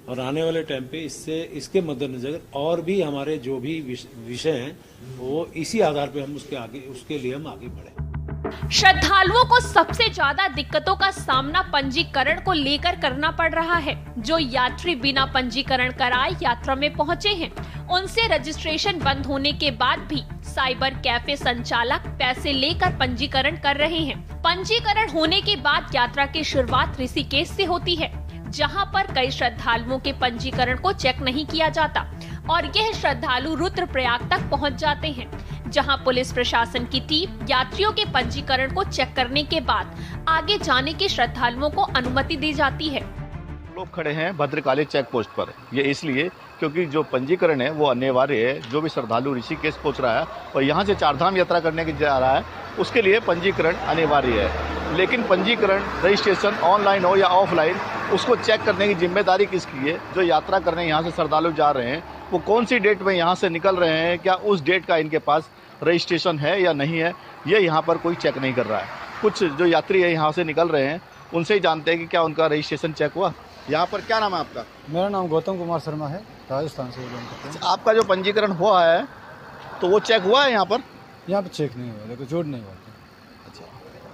और आने वाले टाइम पे इसके मद्देनजर और भी हमारे जो भी विषय हैं वो इसी आधार पे हम उसके लिए हम आगे बढ़े। श्रद्धालुओं को सबसे ज्यादा दिक्कतों का सामना पंजीकरण को लेकर करना पड़ रहा है। जो यात्री बिना पंजीकरण कराए यात्रा में पहुंचे हैं, उनसे रजिस्ट्रेशन बंद होने के बाद भी साइबर कैफे संचालक पैसे लेकर पंजीकरण कर रहे हैं। पंजीकरण होने के बाद यात्रा की शुरुआत ऋषिकेश से होती है, जहां पर कई श्रद्धालुओं के पंजीकरण को चेक नहीं किया जाता और यह श्रद्धालु रुद्रप्रयाग तक पहुंच जाते हैं, जहां पुलिस प्रशासन की टीम यात्रियों के पंजीकरण को चेक करने के बाद आगे जाने के श्रद्धालुओं को अनुमति दी जाती है। लोग खड़े हैं भद्रकाली चेक पोस्ट पर, ये इसलिए क्योंकि जो पंजीकरण है वो अनिवार्य है। जो भी श्रद्धालु ऋषिकेश पहुंच रहा है और यहाँ से चारधाम यात्रा करने के जा रहा है उसके लिए पंजीकरण अनिवार्य है। लेकिन पंजीकरण रजिस्ट्रेशन ऑनलाइन हो या ऑफलाइन उसको चेक करने की जिम्मेदारी किसकी है? जो यात्रा करने यहाँ से श्रद्धालु जा रहे हैं वो कौन सी डेट में यहाँ से निकल रहे हैं, क्या उस डेट का इनके पास रजिस्ट्रेशन है या नहीं है, ये यहाँ पर कोई चेक नहीं कर रहा है। कुछ जो यात्री है यहाँ से निकल रहे हैं उनसे ही जानते हैं कि क्या उनका रजिस्ट्रेशन चेक हुआ। यहाँ पर क्या नाम है आपका? मेरा नाम गौतम कुमार शर्मा है, राजस्थान से। आपका जो पंजीकरण हुआ है तो वो चेक हुआ है यहाँ पर? यहाँ पर चेक नहीं हुआ, देखो जोड़ नहीं हुआ। अच्छा,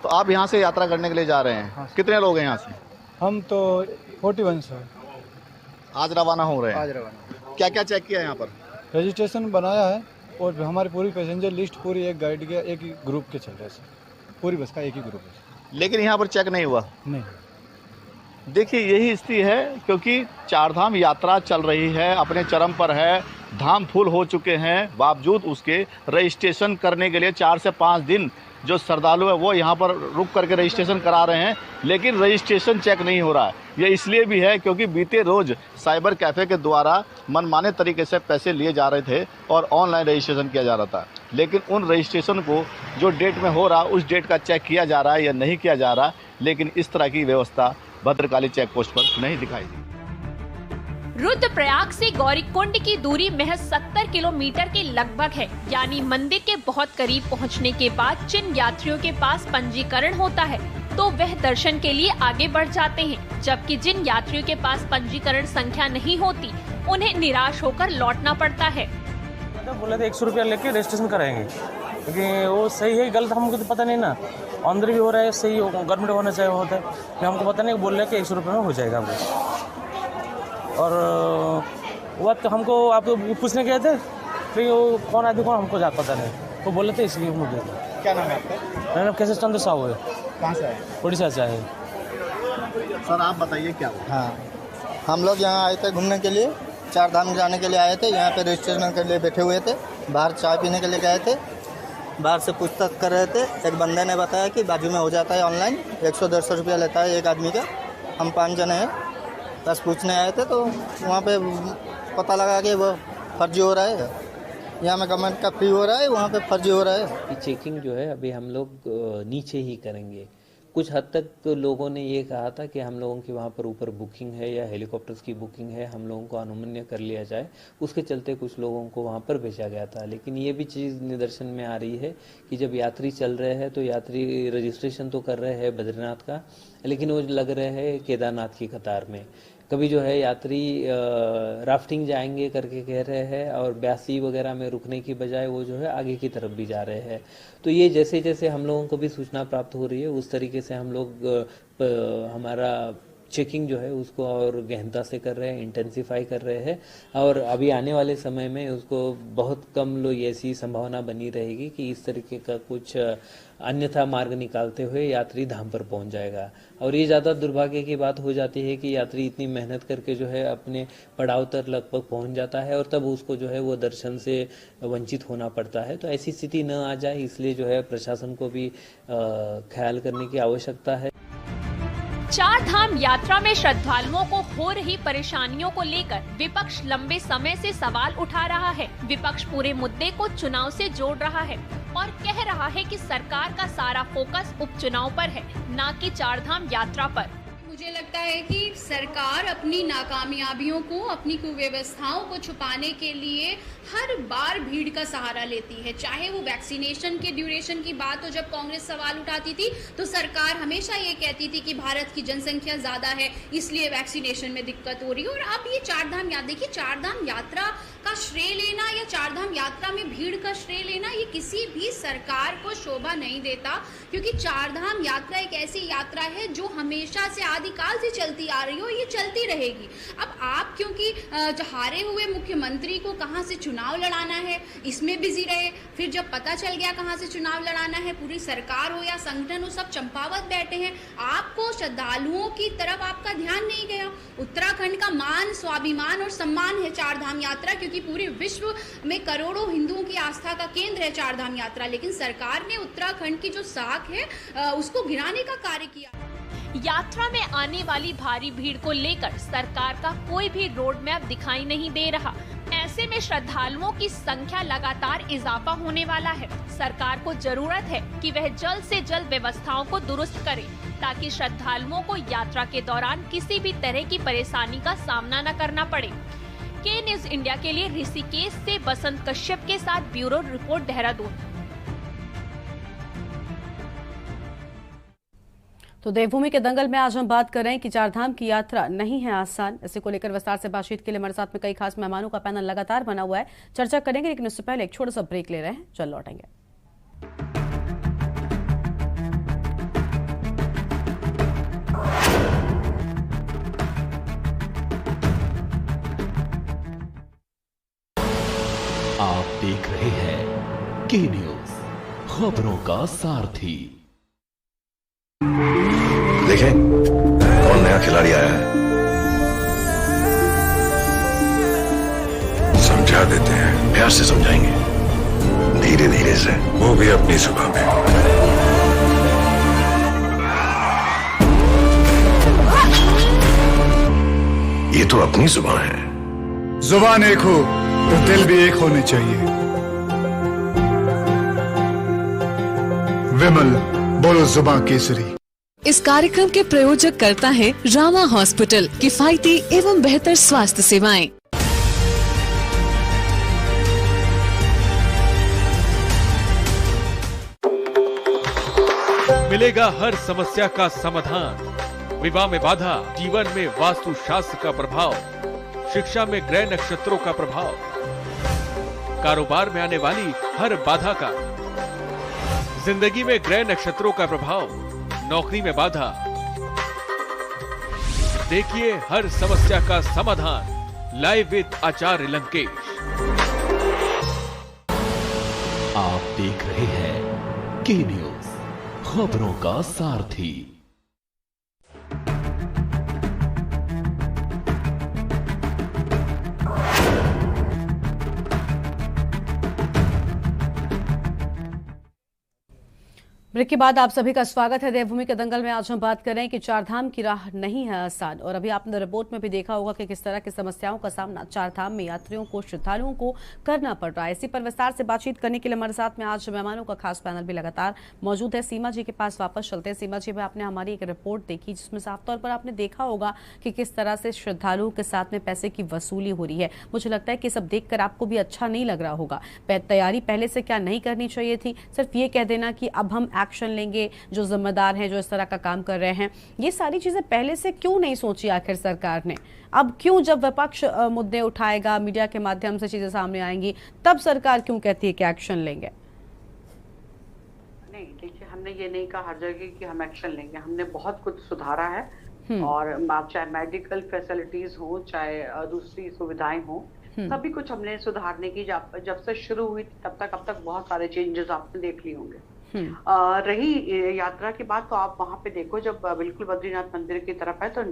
तो आप यहाँ से यात्रा करने के लिए जा रहे हैं? हाँ। कितने लोग हैं यहाँ से? हम तो 41 से आज रवाना हो रहे हैं। आज रवाना। क्या क्या चेक किया यहाँ पर? रजिस्ट्रेशन बनाया है और हमारी पूरी पैसेंजर लिस्ट पूरी एक गाइड के एक ही ग्रुप के चल रहे हैं, पूरी बस का एक ही ग्रुप है। लेकिन यहाँ पर चेक नहीं हुआ? नहीं। देखिए यही स्थिति है, क्योंकि चारधाम यात्रा चल रही है, अपने चरम पर है, धाम फुल हो चुके हैं, बावजूद उसके रजिस्ट्रेशन करने के लिए 4 से 5 दिन जो श्रद्धालु है वो यहाँ पर रुक करके रजिस्ट्रेशन करा रहे हैं, लेकिन रजिस्ट्रेशन चेक नहीं हो रहा है। ये इसलिए भी है क्योंकि बीते रोज साइबर कैफ़े के द्वारा मनमाने तरीके से पैसे लिए जा रहे थे और ऑनलाइन रजिस्ट्रेशन किया जा रहा था, लेकिन उन रजिस्ट्रेशन को जो डेट में हो रहा उस डेट का चेक किया जा रहा है या नहीं किया जा रहा, लेकिन इस तरह की व्यवस्था भद्रकाली चेक पोस्ट पर नहीं दिखाई दी। रुद्रप्रयाग से गौरीकुंड की दूरी महज 70 किलोमीटर के लगभग है, यानी मंदिर के बहुत करीब पहुंचने के बाद जिन यात्रियों के पास पंजीकरण होता है तो वह दर्शन के लिए आगे बढ़ जाते हैं, जबकि जिन यात्रियों के पास पंजीकरण संख्या नहीं होती उन्हें निराश होकर लौटना पड़ता है। बोले थे 100 रुपया लेके रजिस्ट्रेशन कराएंगे, क्योंकि वो सही है गलत हमको तो पता नहीं ना, अंदर भी हो रहा है सही गवर्नमेंट होना चाहिए होता है, हमको पता नहीं, बोल रहे कि 100 रुपये में हो जाएगा हमको। और वो तो हमको आप पूछने गए थे फिर वो कौन आदमी कौन हमको पता नहीं, वो बोले थे इसलिए हम गए थे। क्या नाम है आपका? मेरा नाम केशव चंद्र साहू है। कहाँ से आए? उड़ीसा से आए। सर आप बताइए क्या हुआ? हाँ, हम लोग यहाँ आए थे घूमने के लिए, चारधाम जाने के लिए आए थे। यहाँ पे रजिस्ट्रेशन के लिए बैठे हुए थे, बाहर चाय पीने के लिए गए थे, बाहर से पूछताछ कर रहे थे। एक बंदे ने बताया कि बाजू में हो जाता है ऑनलाइन, 100-150 रुपया लेता है एक आदमी का। हम 5 जने हैं, बस पूछने आए थे तो वहाँ पे पता लगा कि वो फर्जी हो रहा है। यहाँ में गवर्नमेंट का फ्री हो रहा है, वहाँ पे फर्जी हो रहा है। चेकिंग जो है अभी हम लोग नीचे ही करेंगे। कुछ हद तक लोगों ने ये कहा था कि हम लोगों की वहाँ पर ऊपर बुकिंग है या हेलीकॉप्टर्स की बुकिंग है, हम लोगों को अनुमन्य कर लिया जाए, उसके चलते कुछ लोगों को वहाँ पर भेजा गया था। लेकिन ये भी चीज़ निदर्शन में आ रही है कि जब यात्री चल रहे हैं तो यात्री रजिस्ट्रेशन तो कर रहे हैं बद्रीनाथ का, लेकिन वो लग रहे हैं केदारनाथ की कतार में। कभी जो है यात्री राफ्टिंग जाएंगे करके कह रहे हैं और ब्यासी वगैरह में रुकने की बजाय वो जो है आगे की तरफ भी जा रहे हैं। तो ये जैसे जैसे हम लोगों को भी सूचना प्राप्त हो रही है उस तरीके से हम लोग हमारा चेकिंग जो है उसको और गहनता से कर रहे हैं, इंटेंसिफाई कर रहे हैं। और अभी आने वाले समय में उसको बहुत कम लोग ऐसी संभावना बनी रहेगी कि इस तरीके का कुछ अन्यथा मार्ग निकालते हुए यात्री धाम पर पहुंच जाएगा। और ये ज़्यादा दुर्भाग्य की बात हो जाती है कि यात्री इतनी मेहनत करके जो है अपने पड़ाव तक लगभग पहुंच जाता है और तब उसको जो है वो दर्शन से वंचित होना पड़ता है। तो ऐसी स्थिति न आ जाए इसलिए जो है प्रशासन को भी ख्याल करने की आवश्यकता है। चारधाम यात्रा में श्रद्धालुओं को हो रही परेशानियों को लेकर विपक्ष लंबे समय से सवाल उठा रहा है। विपक्ष पूरे मुद्दे को चुनाव से जोड़ रहा है और कह रहा है कि सरकार का सारा फोकस उपचुनाव पर है, न कि चारधाम यात्रा पर। मुझे लगता है कि सरकार अपनी नाकामयाबियों को, अपनी कुव्यवस्थाओं को छुपाने के लिए हर बार भीड़ का सहारा लेती है। चाहे वो वैक्सीनेशन के ड्यूरेशन की बात हो, जब कांग्रेस सवाल उठाती थी तो सरकार हमेशा ये कहती थी कि भारत की जनसंख्या ज़्यादा है इसलिए वैक्सीनेशन में दिक्कत हो रही है। और अब ये चारधाम यात्रा, देखिए चारधाम यात्रा का श्रेय लेना या चारधाम यात्रा में भीड़ का श्रेय लेना ये किसी भी सरकार को शोभा नहीं देता, क्योंकि चारधाम यात्रा एक ऐसी यात्रा है जो हमेशा से आदिकाल से चलती आ रही हो, ये चलती रहेगी। अब आप क्योंकि हारे हुए मुख्यमंत्री को कहाँ से चुनाव लड़ाना है इसमें बिजी रहे, फिर जब पता चल गया कहाँ से चुनाव लड़ाना है, पूरी सरकार हो या संगठन हो सब चंपावत बैठे हैं। आपको श्रद्धालुओं की तरफ आपका ध्यान नहीं गया। उत्तराखंड का मान, स्वाभिमान और सम्मान है चारधाम यात्रा, क्योंकि पूरे विश्व में करोड़ों हिंदुओं की आस्था का केंद्र है चारधाम यात्रा, लेकिन सरकार ने उत्तराखंड की जो साख है उसको गिराने का कार्य किया। यात्रा में आने वाली भारी भीड़ को लेकर सरकार का कोई भी रोड मैप दिखाई नहीं दे रहा। ऐसे में श्रद्धालुओं की संख्या लगातार इजाफा होने वाला है। सरकार को जरूरत है कि वह जल्द से जल्द व्यवस्थाओं को दुरुस्त करे ताकि श्रद्धालुओं को यात्रा के दौरान किसी भी तरह की परेशानी का सामना न करना पड़े। के न्यूज इंडिया के लिए ऋषिकेश से बसंत कश्यप के साथ ब्यूरो रिपोर्ट, देहरादून। तो देवभूमि के दंगल में आज हम बात कर रहे हैं कि चारधाम की यात्रा नहीं है आसान। इसी को लेकर विस्तार से बातचीत के लिए हमारे साथ में कई खास मेहमानों का पैनल लगातार बना हुआ है, चर्चा करेंगे। लेकिन उससे पहले एक छोटा सा ब्रेक ले रहे हैं, चल लौटेंगे। आप देख रहे हैं के न्यूज, खबरों का सारथी। देखें कौन नया खिलाड़ी आया है, समझा देते हैं, प्यार से समझाएंगे, धीरे धीरे से, वो भी अपनी सुबह में। ये तो अपनी जुबान है। जुबान एक हो तो दिल भी एक होने चाहिए। विमल बोलो जुबान केसरी। इस कार्यक्रम के प्रायोजक करता है रामा हॉस्पिटल, किफायती एवं बेहतर स्वास्थ्य सेवाएं। मिलेगा हर समस्या का समाधान। विवाह में बाधा, जीवन में वास्तु शास्त्र का प्रभाव, शिक्षा में ग्रह नक्षत्रों का प्रभाव, कारोबार में आने वाली हर बाधा का, जिंदगी में ग्रह नक्षत्रों का प्रभाव, नौकरी में बाधा। देखिए हर समस्या का समाधान लाइव विद आचार्य लंकेश। आप देख रहे हैं के न्यूज, खबरों का सारथी। ब्रेक के बाद आप सभी का स्वागत है। देवभूमि के दंगल में आज हम बात कर रहे हैं कि चारधाम की राह नहीं है आसान। और अभी आपने रिपोर्ट में भी देखा होगा कि किस तरह की समस्याओं का सामना चारधाम में यात्रियों को, श्रद्धालुओं को करना पड़ रहा है। इसी पर विस्तार से बातचीत करने के लिए हमारे साथ में आज मेहमानों का खास पैनल भी लगातार मौजूद है। सीमा जी के पास वापस चलते हैं। सीमा जी, आपने हमारी एक रिपोर्ट देखी जिसमें साफ तौर पर आपने देखा होगा कि किस तरह से श्रद्धालुओं के साथ में पैसे की वसूली हो रही है। मुझे लगता है कि सब देखकर आपको भी अच्छा नहीं लग रहा होगा। तैयारी पहले से क्या नहीं करनी चाहिए थी? सिर्फ ये कह देना कि अब हम एक्शन लेंगे, जो जिम्मेदार हैं, जो इस तरह का काम कर रहे हैं, ये सारी चीजें पहले से क्यों नहीं सोची आखिर सरकार ने? अब क्यों जब विपक्ष मुद्दे उठाएगा, मीडिया के माध्यम से चीजें सामने आएंगी, तब सरकार क्यों कहती है कि एक्शन लेंगे? नहीं, देखिए, हमने ये नहीं कहा हर जगह कि हम एक्शन लेंगे। हमने बहुत कुछ सुधारा है। और चाहे मेडिकल फैसिलिटीज हो, चाहे दूसरी सुविधाएं हो, सभी कुछ हमने सुधारने की जब से शुरू हुई तब तक बहुत सारे चेंजेस आपने देख लिए होंगे। रही यात्रा की बात, तो आप वहां पे देखो, जब बिल्कुल बद्रीनाथ मंदिर की तरफ है तो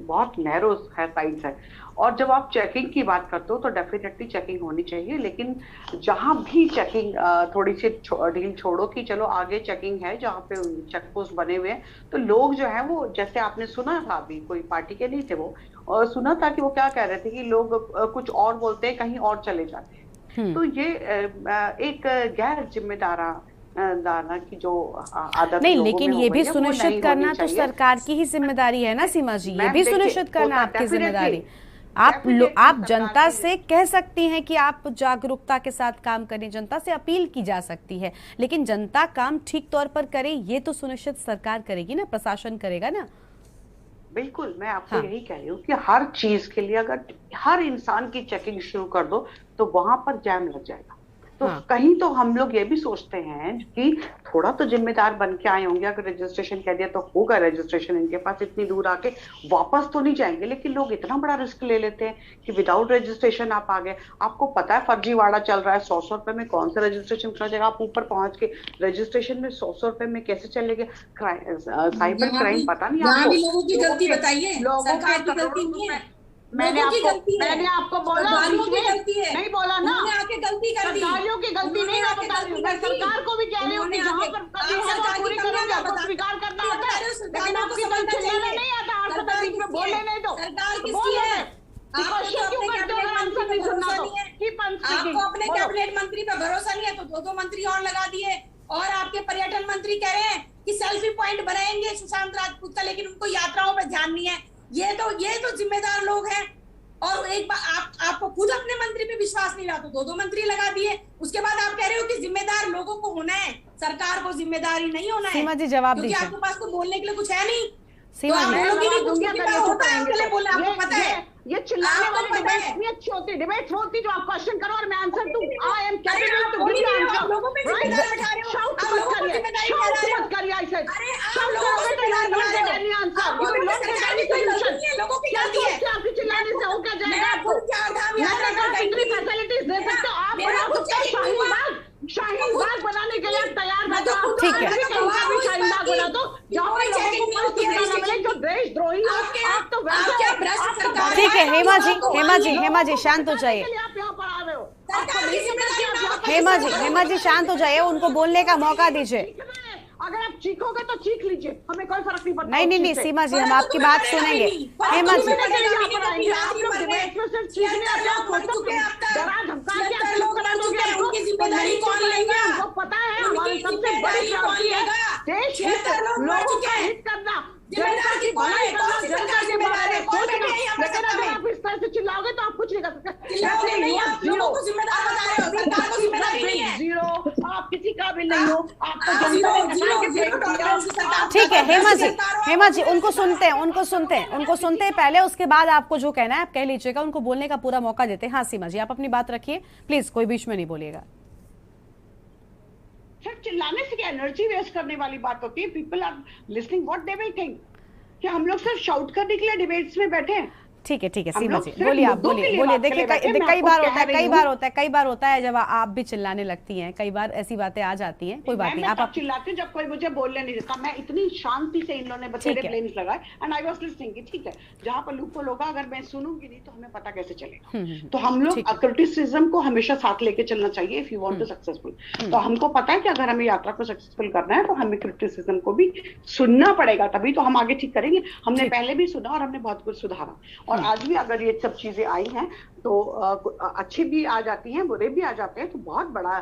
बहुत नैरो है, साइड्स है। और जब आप चेकिंग की बात करते हो तो डेफिनेटली चेकिंग होनी चाहिए, लेकिन जहां भी चेकिंग थोड़ी सी ढील छोड़ो कि चलो आगे चेकिंग है, जहां पे चेक पोस्ट बने हुए हैं, तो लोग जो है वो, जैसे आपने सुना था, अभी कोई पार्टी के नहीं थे वो, और सुना था कि वो क्या कह रहे थे कि लोग कुछ और बोलते हैं, कहीं और चले जाते हैं। तो ये एक गैर जिम्मेदारा की जो आदत नहीं, लेकिन ये भी सुनिश्चित करना तो सरकार की ही जिम्मेदारी है ना सीमा जी। ये भी सुनिश्चित करना आपकी जिम्मेदारी। आप जनता से कह सकती हैं कि आप जागरूकता के साथ काम करें, जनता से अपील की जा सकती है, लेकिन जनता काम ठीक तौर पर करे ये तो सुनिश्चित सरकार करेगी ना, प्रशासन करेगा ना। बिल्कुल, मैं आपको यही कह रही हूँ कि हर चीज के लिए अगर हर इंसान की चेकिंग शुरू कर दो तो वहां पर जैम लग जाएगा। तो कहीं तो हम लोग ये भी सोचते हैं कि थोड़ा तो जिम्मेदार बन के आए होंगे। अगर रजिस्ट्रेशन कह दिया तो होगा रजिस्ट्रेशन, इनके पास इतनी दूर आके वापस तो नहीं जाएंगे। लेकिन लोग इतना बड़ा रिस्क ले लेते हैं कि विदाउट रजिस्ट्रेशन आप आ गए। आपको पता है फर्जीवाड़ा चल रहा है, 100 रुपए में कौन सा रजिस्ट्रेशन कर जाएगा। आप ऊपर पहुंच के रजिस्ट्रेशन में 100 रुपए में कैसे चलेंगे? साइबर क्राइम पता नहीं आपको। लोगों की गलती बताइए, सरकार की गलती नहीं है। मैंने आपको बोला नहीं बोला ना, आके गलती कर दी, सरकारियों की गलती नहीं, मैं बता रही हूँ, मैं सरकार को भी कह रही हूँ कि जहाँ पर कमी है वो पूरी करेंगे, आपको स्वीकार करना होता है, लेकिन आपकी बात चिल्लाना नहीं आता, हर समय बीच में बोले नहीं दो, बोले आपको अपने कैबिनेट मंत्री पे भरोसा नहीं है तो दो मंत्री और लगा दिए, और आपके पर्यटन मंत्री कह रहे हैं कि सेल्फी पॉइंट बनाएंगे सुशांत राजपूत का, लेकिन उनको यात्राओं पे ध्यान नहीं है। ये तो जिम्मेदार लोग हैं। और एक बार आपको खुद अपने मंत्री पे विश्वास नहीं रहा तो दो मंत्री लगा दिए, उसके बाद आप कह रहे हो कि जिम्मेदार लोगों को होना है, सरकार को जिम्मेदारी नहीं होना है। सीमा जी जवाब दीजिए, क्योंकि आपके पास तो बोलने के लिए कुछ है नहीं। सीमा जी ये चिल्लाने वाली डिबेट नहीं अच्छी होती, डिबेट होती जो आप क्वेश्चन करो और मैं आंसर दूं। I am capable to give you answer. लोगों पे जिम्मेदार बैठा रहे हो, शाउट मत करिए, शाउट मत करिए ऐसे। अरे आप लोगों को जिम्मेदार बना रहे हो, any answer you will not get any solution. लोगों की गलती है, आपकी चिल्लाने से हो क्या जाएगा? आपको कितनी फैसिलिटीज दे सकते हो आप? बना सकते हो शाहीन बाग बनाने के लिए तैयार बैठा, ठीक है, शाहीन बाग बना दो जहाँ पे लोगों को कोई सुविधा न मिले, जो देशद्रोही आप तो वैसे। ठीक है हेमा जी शांत हो जाइए। आप यहाँ पर आ रहे हो, हेमा जी शांत हो जाइए, उनको बोलने का मौका दीजिए। अगर आप चीखोगे तो चीख लीजिए, हमें कोई फर्क नहीं पड़ता। नहीं सीमा जी हम आपकी बात सुनेंगे। हेमा जी पता है हमारी सबसे बड़ी प्रायोरिटी है देश लोगों का हित करना, जनता की भलाई करना, जनता के बारे में सोचना। लेकिन अगर आप इस तरह से चिल्लाओगे तो आप कुछ नहीं कर सकते। जीरो, आप किसी काबिल नहीं हो, आप तो जनता। ठीक है हेमा जी उनको सुनते हैं पहले, उसके बाद आपको जो कहना है आप कह लीजिएगा, उनको बोलने का पूरा मौका देते हैं। हाँ सीमा जी आप अपनी बात रखिए प्लीज, कोई बीच में नहीं बोलिएगा। सर चिल्लाने से क्या एनर्जी वेस्ट करने वाली बात होती है? People are listening what they will think. क्या हम लोग सिर्फ शाउट करने के लिए डिबेट्स में बैठे हैं? ठीक है सीमा जी बोलिए, आप बोलिए। देखिए कई बार होता है जब आप भी चिल्लाने लगती हैं, कई बार ऐसी बातें आ जाती हैं, कोई बात नहीं। आप चिल्लाती हूं जब कोई मुझे बोलने नहीं देता, मैं इतनी शांति से इन लोगों ने बतेरे ब्लेम्स लगाए एंड आई वाज लिसनिंग। ठीक है, जहां पर लूप होगा अगर मैं सुनूंगी नहीं तो हमें पता कैसे चलेगा? तो हम लोग क्रिटिसिज्म को हमेशा साथ लेके चलना चाहिए if you want to successful. तो हमको पता है कि अगर हमें यात्रा को सक्सेसफुल करना है तो हमें क्रिटिसिज्म को भी सुनना पड़ेगा, तभी तो हम आगे ठीक करेंगे। हमने पहले भी सुना और हमने बहुत कुछ सुधारा, और आज भी अगर सब चीजें आई हैं तो अच्छी भी आ जाती हैं, बुरे भी आ जाते हैं। तो बहुत बड़ा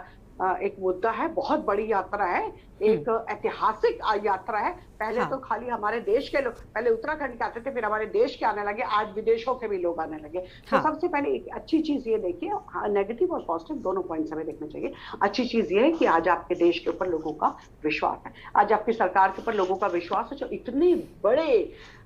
एक मुद्दा है, बहुत बड़ी यात्रा है, एक ऐतिहासिक यात्रा है। पहले तो खाली हमारे देश के लोग, पहले उत्तराखंड के आते थे, फिर हमारे देश के आने लगे, आज विदेशों के भी लोग आने लगे। तो सबसे पहले एक अच्छी चीज ये देखिए, नेगेटिव और पॉजिटिव दोनों पॉइंट्स हमें देखने चाहिए। अच्छी चीज ये है कि आज आपके देश के ऊपर लोगों का विश्वास है, आज आपकी सरकार के ऊपर लोगों का विश्वास है, जो इतने बड़े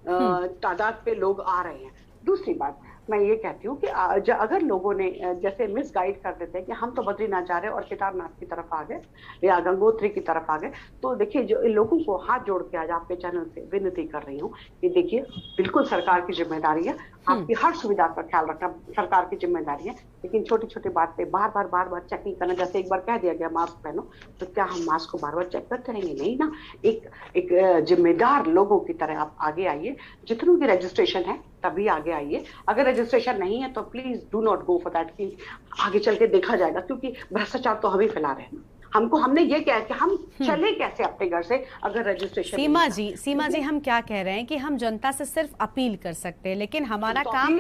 तादाद पे लोग आ रहे हैं। दूसरी बात मैं ये कहती हूँ कि अगर लोगों ने जैसे मिसगाइड कर देते हैं कि हम तो बद्रीनाथ जा रहे हैं और केदारनाथ की तरफ आ गए या गंगोत्री की तरफ आ गए, तो देखिए जो लोगों को हाथ जोड़ के आज आपके चैनल से विनती कर रही हूँ कि देखिए बिल्कुल सरकार की जिम्मेदारी है, आपकी हर सुविधा का ख्याल रखना सरकार की जिम्मेदारी है, लेकिन छोटी छोटी बात पे बार बार चेकिंग करना। जैसे एक बार कह दिया गया मास्क पहनो, तो क्या हम मास्क को बार बार चेक करते रहेंगे? नहीं ना। एक जिम्मेदार लोगों की तरह आप आगे आइए, जितनों की रजिस्ट्रेशन है तभी आगे आइए। अगर रजिस्ट्रेशन नहीं है तो please do not go for that, कि आगे चल के देखा जाएगा, क्योंकि भ्रष्टाचार तो हम ही फैला रहे हैं। हमने ये कहा कि हम चले कैसे अपने घर से अगर रजिस्ट्रेशन। सीमा जी हम क्या कह रहे हैं कि हम जनता से सिर्फ अपील कर सकते हैं, लेकिन हमारा काम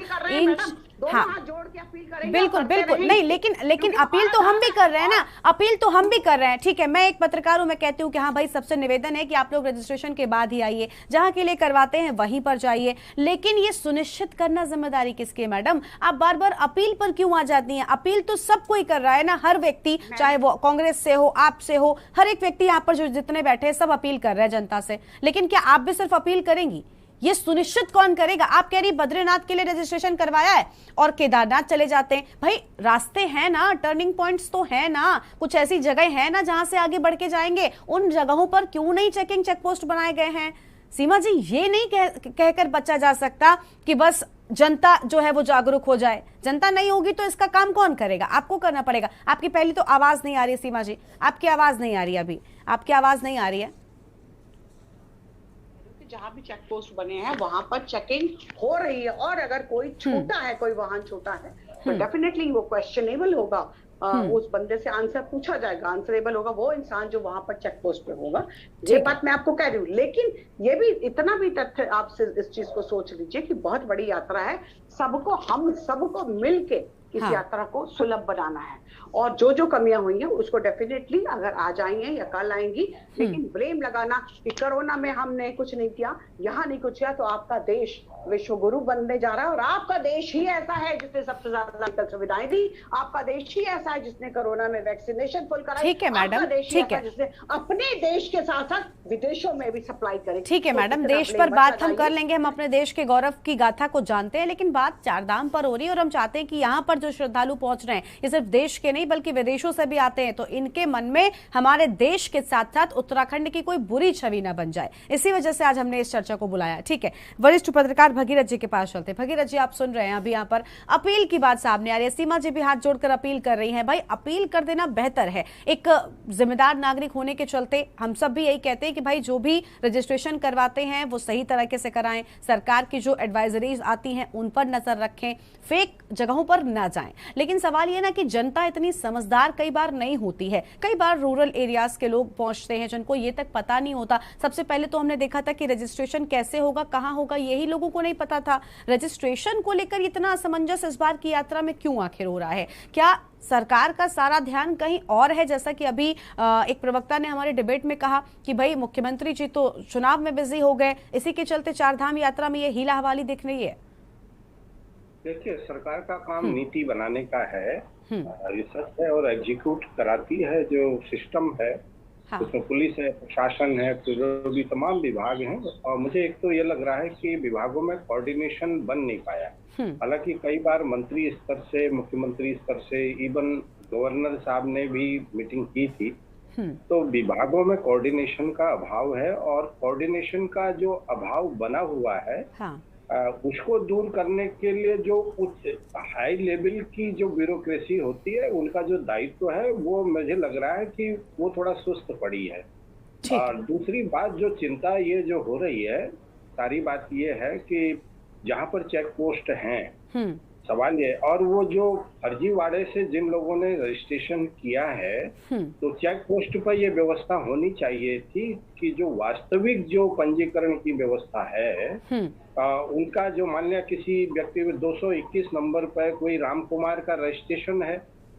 जोड़ के अपील करेंगे। बिल्कुल नहीं, लेकिन अपील तो हम भी कर रहे हैं ना, अपील तो हम भी कर रहे हैं। ठीक है, मैं एक पत्रकार हूं, मैं कहती हूँ कि हाँ भाई सबसे निवेदन है कि आप लोग रजिस्ट्रेशन के बाद ही आइए, जहां के लिए करवाते हैं वहीं पर जाइए, लेकिन ये सुनिश्चित करना जिम्मेदारी किसकी है? मैडम आप बार बार अपील पर क्यों आ जाती हैं? अपील तो सब कोई कर रहा है ना, हर व्यक्ति, चाहे वो कांग्रेस से हो, आपसे हो, हर एक व्यक्ति यहाँ पर जो जितने बैठे हैं सब अपील कर रहे हैं जनता से, लेकिन क्या आप भी सिर्फ अपील करेंगी? ये सुनिश्चित कौन करेगा? आप कह रही बद्रीनाथ के लिए रजिस्ट्रेशन करवाया है और केदारनाथ चले जाते हैं, भाई रास्ते हैं ना, टर्निंग पॉइंट्स तो है ना, कुछ ऐसी जगह है ना जहां से आगे बढ़ के जाएंगे, उन जगहों पर क्यों नहीं चेकिंग चेक पोस्ट बनाए गए हैं? सीमा जी ये नहीं कहकर बचा जा सकता कि बस जनता जो है वो जागरूक हो जाए। जनता नहीं होगी तो इसका काम कौन करेगा? आपको करना पड़ेगा। आपकी पहली तो आवाज नहीं आ रही सीमा जी, आपकी आवाज नहीं आ रही, अभी आपकी आवाज नहीं आ रही है। जहाँ भी चेक पोस्ट बने हैं वहां पर चेकिंग हो रही है, और अगर कोई छोटा है, कोई वाहन छोटा है, तो डेफिनेटली वो क्वेश्चनेबल होगा, उस बंदे से आंसर पूछा जाएगा, आंसरेबल होगा वो इंसान जो वहां पर चेक पोस्ट पे होगा। ये बात मैं आपको कह रही हूँ, लेकिन ये भी इतना भी तथ्य आप इस चीज को सोच लीजिए कि बहुत बड़ी यात्रा है, हम सबको मिलके इस यात्रा को सुलभ बनाना है, और जो जो कमियां हुई हैं उसको डेफिनेटली अगर आ जाएंगे या कल आएंगी, लेकिन ब्लेम लगाना कि कोरोना में हमने कुछ नहीं किया, यहाँ नहीं कुछ किया, तो आपका देश विश्व गुरु बनने जा रहा है, और आपका देश ही ऐसा है जिसने सबसे ज्यादा मेडिकल सुविधाएं दी, आपका देश ही ऐसा है जिसने कोरोना में वैक्सीनेशन फुल कराई, ठीक है मैडम, ठीक है, जिसने अपने देश के साथ साथ विदेशों में भी सप्लाई करी। ठीक है मैडम, देश पर बात हम कर लेंगे, हम अपने देश के गौरव की गाथा को जानते हैं, लेकिन बात चारधाम पर हो रही है और हम चाहते हैं कि यहाँ पर जो श्रद्धालु पहुंच रहे हैं ये सिर्फ देश के नहीं बल्कि विदेशों से भी आते हैं, तो इनके मन में हमारे देश के साथ साथ उत्तराखंड की कोई बुरी छवि ना बन जाए, इसी वजह से आज हमने इस चर्चा को बुलाया। ठीक है, वरिष्ठ पत्रकार भगीरथ जी के पास चलते हैं। भगीरथ जी, आप सुन रहे हैं, अभी यहाँ पर अपील की बात सामने आ रही है, सीमा जी भी हाथ जोड़कर अपील कर रही हैं। भाई, अपील कर देना बेहतर है, एक जिम्मेदार नागरिक होने के चलते हम सब भी यही कहते हैं कि भाई जो भी रजिस्ट्रेशन करवाते हैं वो सही तरीके से कराएं, सरकार की जो एडवाइजरीज आती हैं उन पर नजर रखें, फेक जगहों पर ना जाएं। लेकिन सवाल ये ना कि जनता इतनी समझदार कई बार नहीं होती है, कई बार रूरल एरियाज के लोग पहुंचते हैं जिनको ये तक पता नहीं होता। सबसे पहले तो हमने देखा था कि रजिस्ट्रेशन कैसे होगा, कहां होगा, यही लोगों को नहीं पता था। रजिस्ट्रेशन को लेकर इतना असमंजस इस बार की यात्रा में क्यों आखिर हो रहा है? क्या सरकार का सारा ध्यान कहीं और है? जैसा कि अभी एक प्रवक्ता ने हमारे डिबेट में कहा कि भाई मुख्यमंत्री जी तो चुनाव में बिजी हो गए, इसी के चलते चारधाम यात्रा में ये हीला हवाली दिख रही है। देखिए, सरकार का काम नीति बनाने का है, रिसर्च है और एग्जीक्यूट कराती है जो सिस्टम है। हाँ। उसमें पुलिस है, प्रशासन है, फिर भी तमाम विभाग हैं, और मुझे एक तो ये लग रहा है कि विभागों में कोऑर्डिनेशन बन नहीं पाया। हालांकि कई बार मंत्री स्तर से, मुख्यमंत्री स्तर से, इवन गवर्नर साहब ने भी मीटिंग की थी, तो विभागों में कोऑर्डिनेशन का अभाव है, और कोऑर्डिनेशन का जो अभाव बना हुआ है हाँ। उसको दूर करने के लिए जो उच्च हाई लेवल की जो ब्यूरोक्रेसी होती है उनका जो दायित्व है वो मुझे लग रहा है कि वो थोड़ा सुस्त पड़ी है। और दूसरी बात जो चिंता ये जो हो रही है, सारी बात ये है कि जहाँ पर चेक पोस्ट हैं, सवाल ये, और वो जो फर्जीवाड़े से जिन लोगों ने रजिस्ट्रेशन किया है, तो चेक पोस्ट पर ये व्यवस्था होनी चाहिए थी कि जो वास्तविक जो पंजीकरण की व्यवस्था है उनका जो मान लिया किसी व्यक्ति में 221 नंबर पर कोई राम कुमार का रजिस्ट्रेशन है,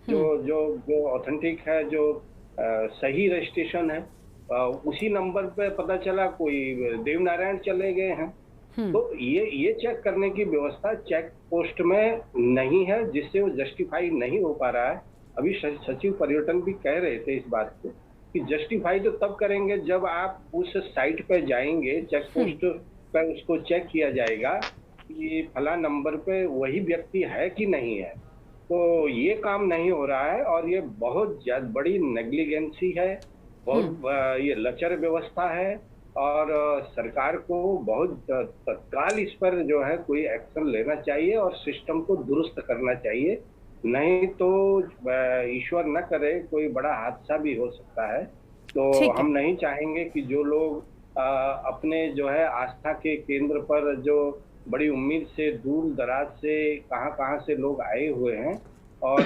जो ऑथेंटिक है, जो सही रजिस्ट्रेशन है, उसी नंबर पे पता चला कोई देवनारायण चले गए हैं, तो ये चेक करने की व्यवस्था चेक पोस्ट में नहीं है, जिससे वो जस्टिफाई नहीं हो पा रहा है। अभी सचिव पर्यटन भी कह रहे थे इस बात को कि जस्टिफाई तो तब करेंगे जब आप उस साइट पर जाएंगे, चेक पोस्ट पर उसको चेक किया जाएगा कि फला नंबर पे वही व्यक्ति है कि नहीं है। तो ये काम नहीं हो रहा है, और ये बहुत बड़ी नेग्लिजेंसी है, बहुत ये लचर व्यवस्था है, और सरकार को बहुत तत्काल इस पर जो है कोई एक्शन लेना चाहिए और सिस्टम को दुरुस्त करना चाहिए, नहीं तो ईश्वर न करे कोई बड़ा हादसा भी हो सकता है। तो हम नहीं चाहेंगे कि जो लोग अपने जो है आस्था के केंद्र पर जो बड़ी उम्मीद से दूर दराज से कहां से लोग आए हुए हैं और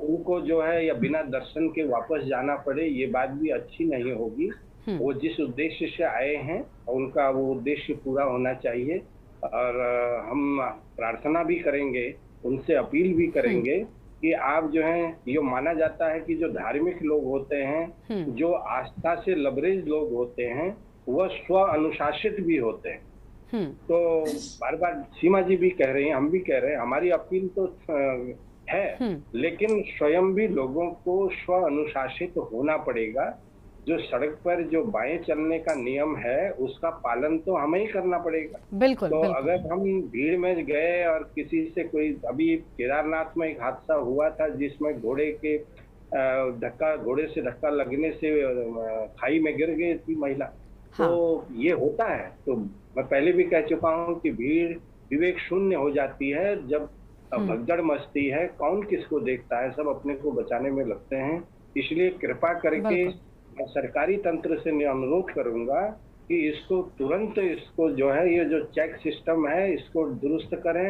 उनको जो है या बिना दर्शन के वापस जाना पड़े, ये बात भी अच्छी नहीं होगी। वो जिस उद्देश्य से आए हैं उनका वो उद्देश्य पूरा होना चाहिए, और हम प्रार्थना भी करेंगे, उनसे अपील भी करेंगे कि आप जो है, ये माना जाता है कि जो धार्मिक लोग होते हैं, जो आस्था से लबरेज लोग होते हैं, वह स्व अनुशासित भी होते हैं। तो बार बार सीमा जी भी कह रही हैं, हम भी कह रहे हैं, हमारी अपील तो है, लेकिन स्वयं भी लोगों को स्व अनुशासित होना पड़ेगा। जो सड़क पर जो बाएं चलने का नियम है उसका पालन तो हमें ही करना पड़ेगा। बिल्कुल, तो बिल्कुल। अगर हम भीड़ में गए और किसी से कोई, अभी केदारनाथ में एक हादसा हुआ था जिसमें घोड़े से धक्का लगने से खाई में गिर गई थी महिला। हाँ। तो ये होता है। तो मैं पहले भी कह चुका हूँ कि भीड़ विवेक शून्य हो जाती है जब भगदड़ मचती है, कौन किसको देखता है, सब अपने को बचाने में लगते हैं। इसलिए कृपा करके मैं सरकारी तंत्र से अनुरोध करूंगा कि इसको तुरंत इसको जो है ये जो चेक सिस्टम है इसको दुरुस्त करें।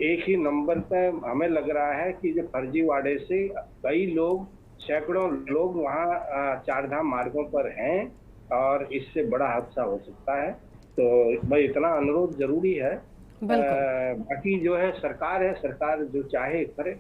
एक ही नंबर पे हमें लग रहा है कि जो फर्जीवाड़े से कई लोग, सैकड़ों लोग वहाँ चारधाम मार्गों पर हैं और इससे बड़ा हादसा हो सकता है। तो भाई इतना अनुरोध जरूरी है। बाकी जो है सरकार जो चाहे करे।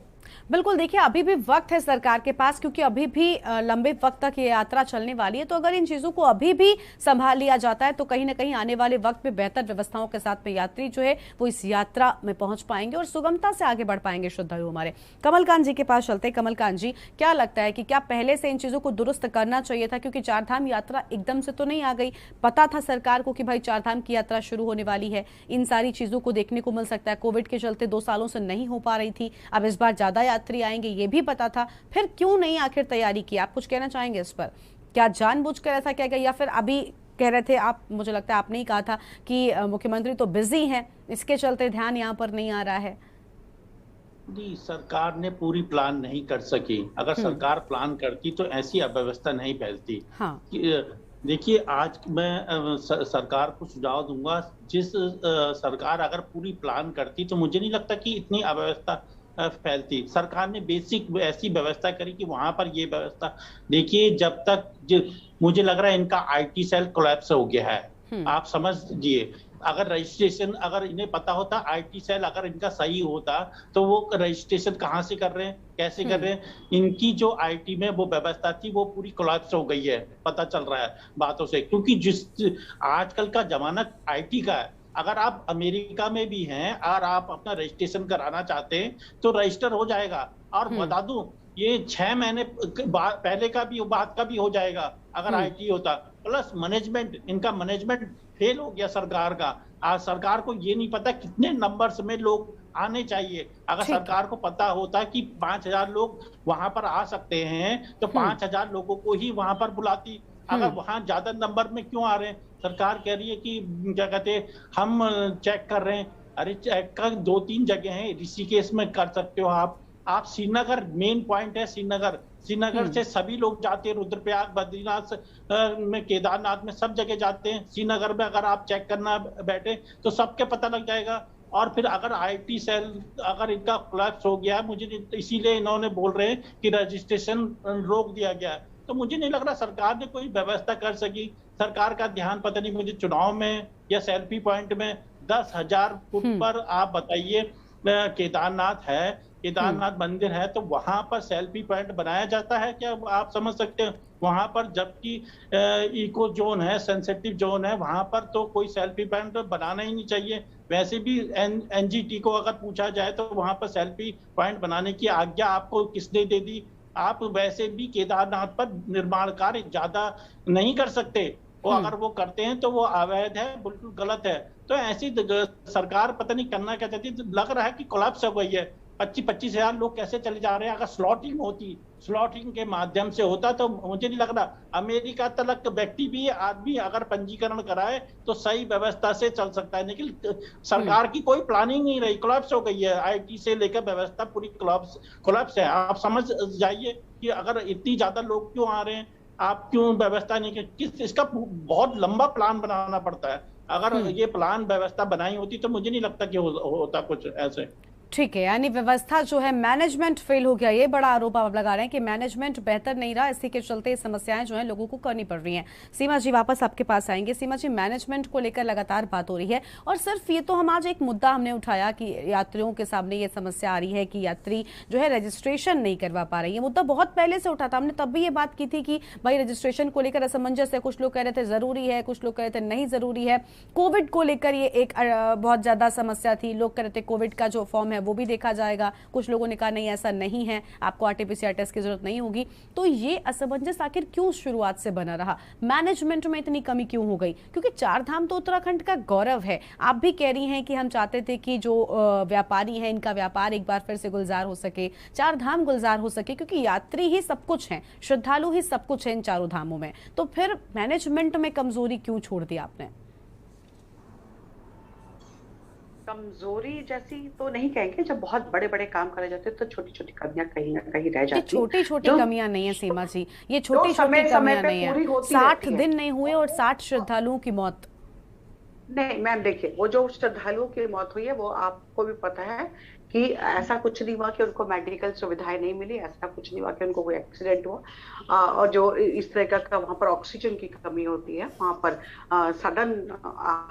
बिल्कुल, देखिए अभी भी वक्त है सरकार के पास, क्योंकि अभी भी लंबे वक्त तक ये यात्रा चलने वाली है। तो अगर इन चीजों को अभी भी संभाल लिया जाता है तो कहीं ना कहीं आने वाले वक्त में बेहतर व्यवस्थाओं के साथ में यात्री जो है वो इस यात्रा में पहुंच पाएंगे और सुगमता से आगे बढ़ पाएंगे श्रद्धालु हमारे। कमलकांत जी के पास चलते हैं। कमलकांत जी, क्या लगता है कि क्या पहले से इन चीजों को दुरुस्त करना चाहिए था? क्योंकि चारधाम यात्रा एकदम से तो नहीं आ गई, पता था सरकार को कि भाई चारधाम की यात्रा शुरू होने वाली है, इन सारी चीजों को देखने को मिल सकता है। कोविड के चलते 2 सालों से नहीं हो पा रही थी, अब इस बार ज्यादा यात्री आएंगे, ये भी पता था, फिर क्यों नहीं आखिर तैयारी की? आप कुछ कहना चाहेंगे इस पर? क्या जानबूझकर ऐसा किया गया या फिर अभी कह रहे थे आप, मुझे लगता है आपने ही कहा था कि मुख्यमंत्री तो बिजी हैं, इसके चलते ध्यान यहाँ पर नहीं आ रहा है? जी, सरकार ने पूरी प्लान नहीं कर सकी। अगर सरकार प्लान करती तो ऐसी अव्यवस्था नहीं फैलती। हाँ। देखिए, आज मैं सरकार को सुझाव दूंगा, जिस सरकार अगर पूरी प्लान करती तो मुझे नहीं लगता कि इतनी अव्यवस्था फैलती। सरकार ने बेसिक ऐसी व्यवस्था करी कि वहां पर ये व्यवस्था, देखिए जब तक मुझे लग रहा है इनका आईटी सेल कोलैप्स हो गया है। आप समझिए, अगर रजिस्ट्रेशन, अगर इन्हें पता होता आईटी सेल अगर इनका सही होता तो वो रजिस्ट्रेशन कहाँ से कर रहे हैं, कैसे कर रहे हैं, इनकी जो आईटी में वो व्यवस्था थी वो पूरी कोलैप्स हो गई है, पता चल रहा है बातों से। क्योंकि जिस आजकल का जमाना आईटी का है, अगर आप अमेरिका में भी हैं और आप अपना रजिस्ट्रेशन कराना चाहते हैं तो रजिस्टर हो जाएगा। और बता दूं, ये 6 महीने पहले का भी बात का भी हो जाएगा अगर आईटी होता। प्लस मैनेजमेंट, इनका मैनेजमेंट फेल हो गया सरकार का। आज सरकार को ये नहीं पता कितने नंबर्स में लोग आने चाहिए। अगर सरकार को पता होता कि 5000 लोग वहां पर आ सकते हैं तो 5000 लोगों को ही वहां पर बुलाती। अगर वहां ज्यादा नंबर में क्यों आ रहे हैं? सरकार कह रही है कि क्या कहते हैं, हम चेक कर रहे हैं। अरे चेक का 2-3 जगह हैं, ऋषिकेश में कर सकते हो आप श्रीनगर, मेन पॉइंट है श्रीनगर से सभी लोग जाते हैं, रुद्रप्रयाग, बद्रीनाथ में, केदारनाथ में, सब जगह जाते हैं। श्रीनगर में अगर आप चेक करना बैठे तो सबके पता लग जाएगा। और फिर अगर आईटी सेल अगर इनका कोलैप्स हो गया, मुझे इसीलिए इन्होंने बोल रहे हैं कि रजिस्ट्रेशन रोक दिया गया है, तो मुझे नहीं लग रहा सरकार ने कोई व्यवस्था कर सकी। सरकार का ध्यान पता नहीं मुझे चुनाव में या सेल्फी पॉइंट में 10,000 फुट पर आप बताइए, केदारनाथ है, केदारनाथ मंदिर है, तो वहां पर सेल्फी पॉइंट बनाया जाता है क्या? आप समझ सकते हैं वहां पर, जबकि इको जोन है, सेंसिटिव जोन है, वहां पर तो कोई सेल्फी पॉइंट बनाना ही नहीं चाहिए। वैसे भी एनजीटी को अगर पूछा जाए तो वहां पर सेल्फी पॉइंट बनाने की आज्ञा आपको किसने दे दी? आप वैसे भी केदारनाथ पर निर्माण कार्य ज्यादा नहीं कर सकते, वो अगर वो करते हैं तो वो अवैध है, बिल्कुल गलत है। तो ऐसी सरकार पता नहीं करना क्या चाहती है। लग रहा है कि कोलैप्स हो गई है। 25-25 हजार लोग कैसे चले जा रहे हैं? अगर स्लॉटिंग होती, स्लॉटिंग के माध्यम से होता तो मुझे नहीं लग रहा। अमेरिका तक व्यक्ति भी, आदमी अगर पंजीकरण कराए तो सही व्यवस्था से चल सकता है, लेकिन सरकार की कोई प्लानिंग नहीं रही, कोलैप्स हो गई है। आईटी से लेकर व्यवस्था पूरी कोलैप्स है। आप समझ जाइए कि अगर इतनी ज्यादा लोग क्यों आ रहे हैं, आप क्यों व्यवस्था नहीं की? इसका बहुत लंबा प्लान बनाना पड़ता है। अगर ये प्लान व्यवस्था बनाई होती तो मुझे नहीं लगता कि होता कुछ ऐसे। ठीक है, यानी व्यवस्था जो है, मैनेजमेंट फेल हो गया, ये बड़ा आरोप आप लगा रहे हैं कि मैनेजमेंट बेहतर नहीं रहा, इसी के चलते समस्याएं जो हैं लोगों को करनी पड़ रही हैं। सीमा जी, वापस आपके पास आएंगे। सीमा जी, मैनेजमेंट को लेकर लगातार बात हो रही है और सिर्फ ये तो हम आज एक मुद्दा हमने उठाया कि यात्रियों के सामने ये समस्या आ रही है कि यात्री जो है रजिस्ट्रेशन नहीं करवा पा रहे। ये मुद्दा बहुत पहले से उठा था, हमने तब भी ये बात की थी कि भाई रजिस्ट्रेशन को लेकर असमंजस है। कुछ लोग कह रहे थे जरूरी है, कुछ लोग कह रहे थे नहीं जरूरी है। कोविड को लेकर ये एक बहुत ज्यादा समस्या थी, लोग कह रहे थे कोविड का जो फॉर्म है वो भी देखा जाएगा। कुछ लोगों ने कहा नहीं, ऐसा नहीं है, आपको आरटीपीसीआर टेस्ट की जरूरत नहीं होगी। तो ये असमंजस आखिर क्यों शुरुआत से बना रहा? मैनेजमेंट में इतनी कमी क्यों हो गई? क्योंकि चारधाम तो उत्तराखंड का गौरव है। आप भी कह रही हैं कि हम चाहते थे कि जो व्यापारी हैं इनका व्यापार एक बार फिर से गुलजार हो सके, चारधाम गुलजार हो सके, क्योंकि यात्री ही सब कुछ है, श्रद्धालु ही सब कुछ है इन चारों धामों में। तो फिर मैनेजमेंट में कमजोरी क्यों छोड़ दी आपने? कमजोरी जैसी तो नहीं कहेंगे, जब बहुत बड़े बड़े काम करे जाते हैं तो छोटी छोटी कमियां कहीं ना कहीं रह जाती हैं। छोटी छोटी कमियां नहीं है सीमा जी, ये छोटी छोटी कमियां नहीं है। 60 दिन नहीं हुए और 60 श्रद्धालुओं की मौत। नहीं मैम देखिए, वो जो श्रद्धालुओं की मौत हुई है वो आपको भी पता है कि ऐसा कुछ नहीं हुआ कि उनको मेडिकल सुविधाएं नहीं मिली, ऐसा कुछ नहीं हुआ कि उनको कोई एक्सीडेंट हुआ। और जो इस तरह का वहां पर ऑक्सीजन की कमी होती है, वहां पर सडन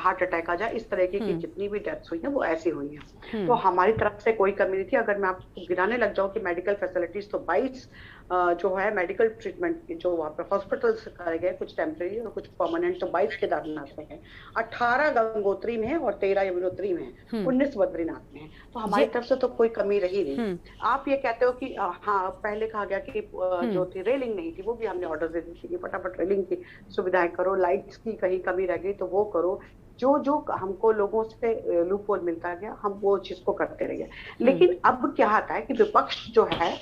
हार्ट अटैक आ जाए, इस तरह की जितनी भी डेथ्स हुई है वो ऐसी हुई है। तो हमारी तरफ से कोई कमी नहीं थी। अगर मैं आपको गिनाने लग जाऊं कि मेडिकल फैसिलिटीज, तो 22 जो है मेडिकल ट्रीटमेंट जो वहाँ पे हॉस्पिटल्स करे गए, कुछ टेम्परेरी और कुछ परमानेंट, तो 22 केदारनाथ में है, 18 गंगोत्री में है और 13 यमुनोत्री में है, 19 बद्रीनाथ में है। तो हमारी तरफ से तो कोई कमी रही नहीं। आप ये कहते हो कि हाँ पहले कहा गया कि जो थी रेलिंग नहीं थी, वो भी हमने ऑर्डर दे दी थी कि फटाफट रेलिंग की सुविधाएं करो, लाइट्स की कहीं कमी रह गई तो वो करो, जो जो हमको लोगों से लूप होल मिलता गया हम वो चीज को करते रहिए। लेकिन अब क्या आता है कि विपक्ष जो है,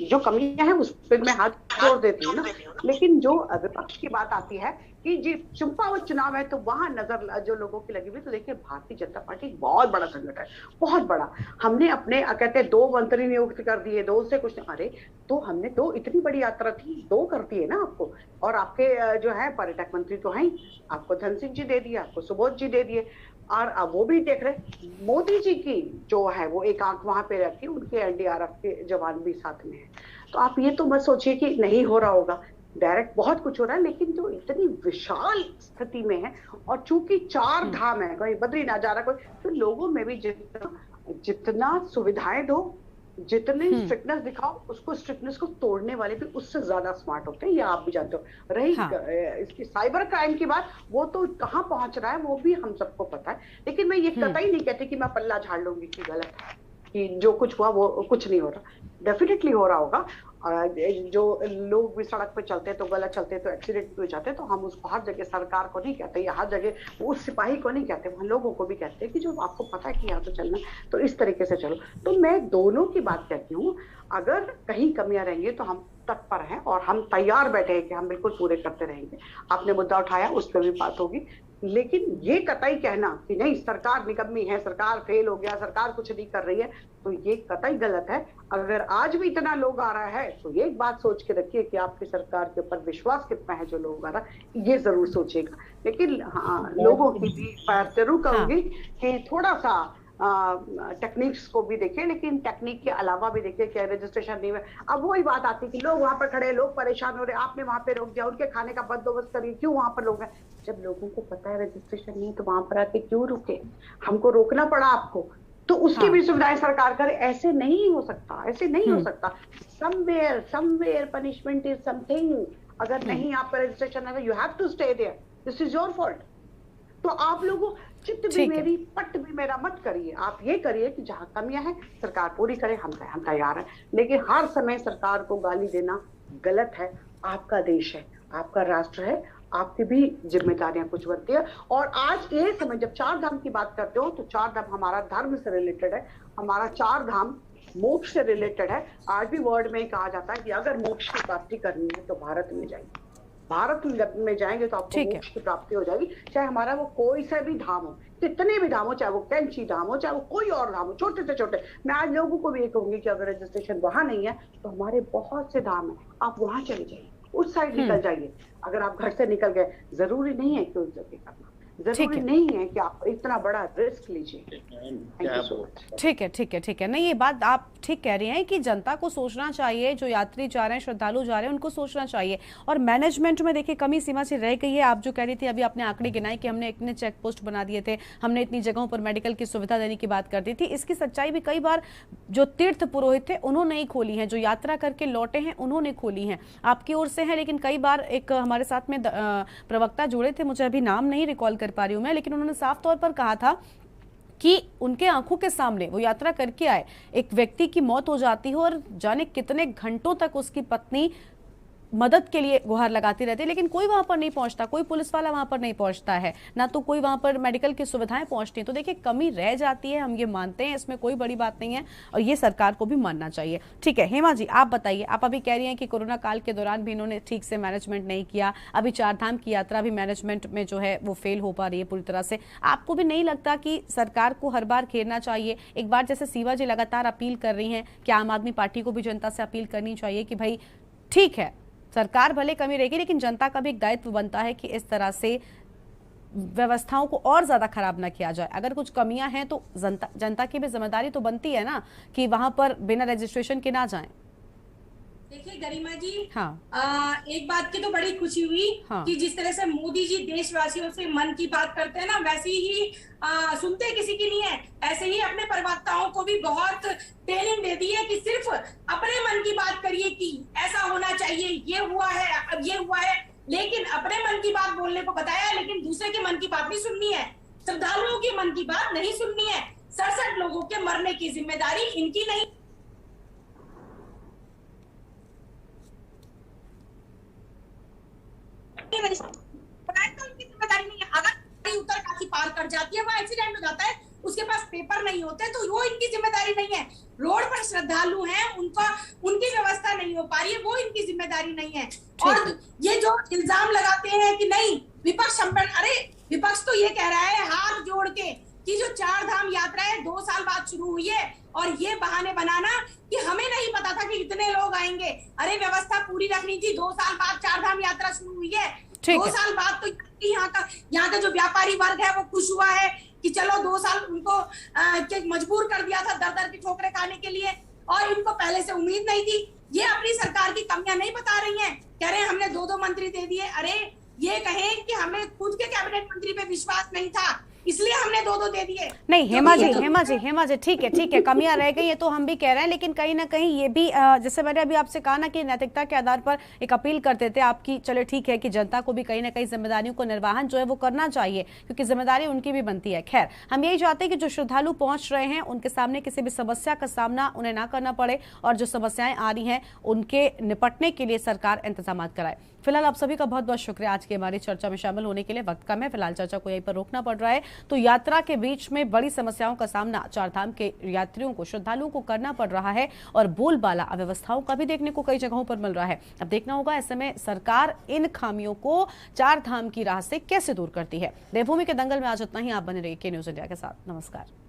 जो कमियां हैं उस पर मैं हाथ जोड़ देती हूँ ना, लेकिन जो विपक्ष की बात आती है कि जी चंपावत चुनाव है तो वहां नजर जो लोगों की लगी हुई, तो देखिए भारतीय जनता पार्टी बहुत बड़ा संगठन है, बहुत बड़ा। हमने अपने कहते हैं 2 मंत्री नियुक्त कर दिए, 2 से कुछ नहीं, अरे तो हमने 2 इतनी बड़ी यात्रा थी, 2 कर दिए ना आपको। और आपके जो है पर्यटक मंत्री तो हैं, आपको धन सिंह जी दे दिए, आपको सुबोध जी दे दिए, और अब वो भी देख रहे मोदी जी की जो है वो एक आंख वहां पे रखी, उनके एनडीआरएफ के जवान भी साथ में है। तो आप ये तो मत सोचिए कि नहीं हो रहा होगा, डायरेक्ट बहुत कुछ हो रहा है, लेकिन जो इतनी विशाल स्थिति में है और चूंकि 4 धाम है, कोई बद्रीनाथ जा रहा कोई, तो लोगों में भी जितना सुविधाएं दो, जितनी स्ट्रिक्टनेस दिखाओ, उसको स्ट्रिक्टनेस को तोड़ने वाले भी उससे ज्यादा स्मार्ट होते हैं, ये आप भी जानते हो। रही इसकी साइबर क्राइम की बात, वो तो कहाँ पहुंच रहा है वो भी हम सबको पता है। लेकिन मैं ये कतई नहीं कहती कि मैं पल्ला झाड़ लूंगी कि गलत है, कि जो कुछ हुआ वो कुछ नहीं हो रहा, डेफिनेटली हो रहा होगा। जो लोग भी सड़क पे चलते हैं तो गलत चलते हैं तो एक्सीडेंट भी हो जाते हैं, तो हम उसको हर जगह सरकार को नहीं कहते या हर जगह उस सिपाही को नहीं कहते, वहाँ लोगों को भी कहते हैं कि जो आपको पता है कि यहाँ तो चलना, तो इस तरीके से चलो। तो मैं दोनों की बात कहती हूँ, अगर कहीं कमियां रहेंगी तो हम तत्पर हैं और हम तैयार बैठे हैं कि हम बिल्कुल पूरे करते रहेंगे। आपने मुद्दा उठाया, उस पर भी बात होगी, लेकिन ये कतई कहना कि नहीं सरकार निकम्मी है, सरकार फेल हो गया, सरकार कुछ नहीं कर रही है, तो ये कतई गलत है। अगर आज भी इतना लोग आ रहा है तो ये एक बात सोच के रखिए कि आपकी सरकार के ऊपर विश्वास कितना है, जो लोग आ रहा है ये जरूर सोचेगा। लेकिन हाँ, लोगों की भी जरूर कहूंगी कि थोड़ा सा टेक्निक्स को भी देखें, लेकिन टेक्निक के अलावा भी देखिए कि रजिस्ट्रेशन नहीं है। अब वही बात आती है कि लोग वहां पर खड़े, लोग परेशान हो रहे, आपने वहां पे रोक दिया, उनके खाने का बंदोबस्त करिए, क्यों वहां पर लोग हैं? जब लोगों को पता है रजिस्ट्रेशन नहीं तो वहां पर आके क्यों रुके? हमको रोकना पड़ा आपको, तो उसकी भी सुविधाएं सरकार करे। ऐसे नहीं हो सकता, ऐसे नहीं हो सकता। Somewhere punishment is something. अगर नहीं आपका रजिस्ट्रेशन है, you have to stay there, this is your fault. तो आप लोगों चित्त भी मेरी पट भी मेरा मत करिए, आप ये करिए कि जहां कमियां हैं सरकार पूरी करे, हम तैयार हैं। लेकिन हर समय सरकार को गाली देना गलत है। आपका देश है, आपका राष्ट्र है, आपकी भी जिम्मेदारियां कुछ बनती है। और आज ये समय जब 4 धाम की बात करते हो तो 4 धाम हमारा धर्म से रिलेटेड है, हमारा 4 धाम मोक्ष से रिलेटेड है। आज भी वर्ड में कहा जाता है कि अगर मोक्ष की प्राप्ति करनी है तो भारत में जाइए, भारत में जाएंगे तो आपको मोक्ष की प्राप्ति हो जाएगी। चाहे हमारा वो कोई सा भी धाम हो, कितने भी धाम हो, चाहे वो कैंची धाम हो, चाहे वो कोई और धाम हो, छोटे से छोटे। मैं आज लोगों को भी ये कहूंगी कि अगर रजिस्ट्रेशन वहां नहीं है तो हमारे बहुत से धाम है, आप वहां चले जाइए, उस साइड निकल जाइए। अगर आप घर से निकल गए, जरूरी नहीं है कि उस जगह करना, जरूरी नहीं है कि आप इतना बड़ा रिस्क लीजिए। ठीक है। नहीं, ये बात आप ठीक कह रही हैं कि जनता को सोचना चाहिए, जो यात्री जा रहे हैं, श्रद्धालु जा रहे हैं, उनको सोचना चाहिए। और मैनेजमेंट में देखिए कमी सीमा से रह गई है। आप जो कह रही थी अभी, आपने आंकड़े गिनाए कि हमने इतने चेक पोस्ट बना दिए थे, हमने इतनी जगहों पर मेडिकल की सुविधा देने की बात कर दी थी। इसकी सच्चाई भी कई बार जो तीर्थ पुरोहित थे उन्होंने ही खोली है, जो यात्रा करके लौटे हैं उन्होंने खोली है, आपकी ओर से है। लेकिन कई बार एक हमारे साथ में प्रवक्ता जुड़े थे, मुझे अभी नाम नहीं रिकॉल कर पा रही हूँ मैं, लेकिन उन्होंने साफ तौर पर कहा था कि उनके आंखों के सामने वो यात्रा करके आए, एक व्यक्ति की मौत हो जाती है और जाने कितने घंटों तक उसकी पत्नी मदद के लिए गुहार लगाती रहती है, लेकिन कोई वहां पर नहीं पहुंचता, कोई पुलिस वाला वहां पर नहीं पहुंचता है, ना तो कोई वहां पर मेडिकल की सुविधाएं पहुंचती हैं। तो देखिए कमी रह जाती है, हम ये मानते हैं, इसमें कोई बड़ी बात नहीं है और ये सरकार को भी मानना चाहिए। ठीक है हेमा जी, आप बताइए, आप अभी कह रही हैं कि कोरोना काल के दौरान भी इन्होंने ठीक से मैनेजमेंट नहीं किया, अभी चारधाम की यात्रा भी मैनेजमेंट में जो है वो फेल हो पा रही है पूरी तरह से। आपको भी नहीं लगता कि सरकार को हर बार घेरना चाहिए? एक बार जैसे सीवा जी लगातार अपील कर रही हैं कि आम आदमी पार्टी को भी जनता से अपील करनी चाहिए कि भाई ठीक है सरकार भले कमी रहेगी, लेकिन जनता का भी एक दायित्व बनता है कि इस तरह से व्यवस्थाओं को और ज्यादा खराब ना किया जाए। अगर कुछ कमियां हैं तो जनता की भी जिम्मेदारी तो बनती है ना कि वहां पर बिना रजिस्ट्रेशन के ना जाएं। देखिए गरिमा जी, हाँ एक बात की तो बड़ी खुशी हुई हाँ। कि जिस तरह से मोदी जी देशवासियों से मन की बात करते हैं ना, वैसी ही सुनते किसी की नहीं है, ऐसे ही अपने प्रवक्ताओं को भी बहुत ट्रेनिंग दे दी है कि सिर्फ अपने मन की बात करिए कि ऐसा होना चाहिए, ये हुआ है, अब ये हुआ है, लेकिन अपने मन की बात बोलने को बताया, लेकिन दूसरे के मन की बात नहीं सुननी है, श्रद्धालुओं की मन की बात नहीं सुननी है। 67 लोगों के मरने की जिम्मेदारी इनकी नहीं, उनकी जिम्मेदारी नहीं है। अगर उत्तरकाशी पार कर जाती है, वहां एक्सीडेंट हो जाता है, उसके पास पेपर नहीं होते, तो वो इनकी जिम्मेदारी नहीं है। रोड पर श्रद्धालु हैं, उनकी व्यवस्था नहीं हो पा रही है, वो इनकी जिम्मेदारी नहीं है। और ये जो इल्जाम लगाते हैं कि नहीं विपक्ष, अरे विपक्ष तो ये कह रहा है हाथ जोड़ के कि जो चारधाम यात्रा है 2 साल बाद शुरू हुई है, और ये बहाने बनाना कि हमें नहीं पता था कि इतने लोग आएंगे। अरे व्यवस्था पूरी रखनी थी, 2 साल बाद चारधाम यात्रा शुरू हुई है, 2 साल बाद तो यहाँ का जो व्यापारी वर्ग है वो खुश हुआ है कि चलो 2 साल उनको मजबूर कर दिया था दर दर की ठोकरें खाने के लिए, और इनको पहले से उम्मीद नहीं थी। ये अपनी सरकार की कमियां नहीं बता रही हैं, कह रहे हैं हमने 2-2 मंत्री दे दिए। अरे ये कहें कि हमें खुद के कैबिनेट मंत्री पे विश्वास नहीं था, इसलिए हमने 2-2 दे दिए। नहीं हेमा जी ठीक है कमियां रह गई, ये तो हम भी कह रहे हैं, लेकिन कहीं ना कहीं ये भी जैसे मैंने अभी आपसे कहा ना कि नैतिकता के आधार पर एक अपील करते थे आपकी, चलो ठीक है कि जनता को भी कहीं ना कहीं जिम्मेदारियों को निर्वहन जो है वो करना चाहिए, क्योंकि जिम्मेदारी उनकी भी बनती है। खैर हम यही चाहते हैं कि जो श्रद्धालु पहुंच रहे हैं उनके सामने किसी भी समस्या का सामना उन्हें ना करना पड़े, और जो समस्याएं आ रही हैं उनके निपटने के लिए सरकार इंतजाम कराए। फिलहाल आप सभी का बहुत बहुत शुक्रिया आज की हमारी चर्चा में शामिल होने के लिए। वक्त कम है, फिलहाल चर्चा को यहीं पर रोकना पड़ रहा है। तो यात्रा के बीच में बड़ी समस्याओं का सामना चारधाम के यात्रियों को, श्रद्धालुओं को करना पड़ रहा है, और बोलबाला अव्यवस्थाओं का भी देखने को कई जगहों पर मिल रहा है। अब देखना होगा ऐसे में सरकार इन खामियों को चारधाम की राह से कैसे दूर करती है। देवभूमि के दंगल में आज इतना ही। आप बने रहिए के न्यूज़ इंडिया के साथ। नमस्कार।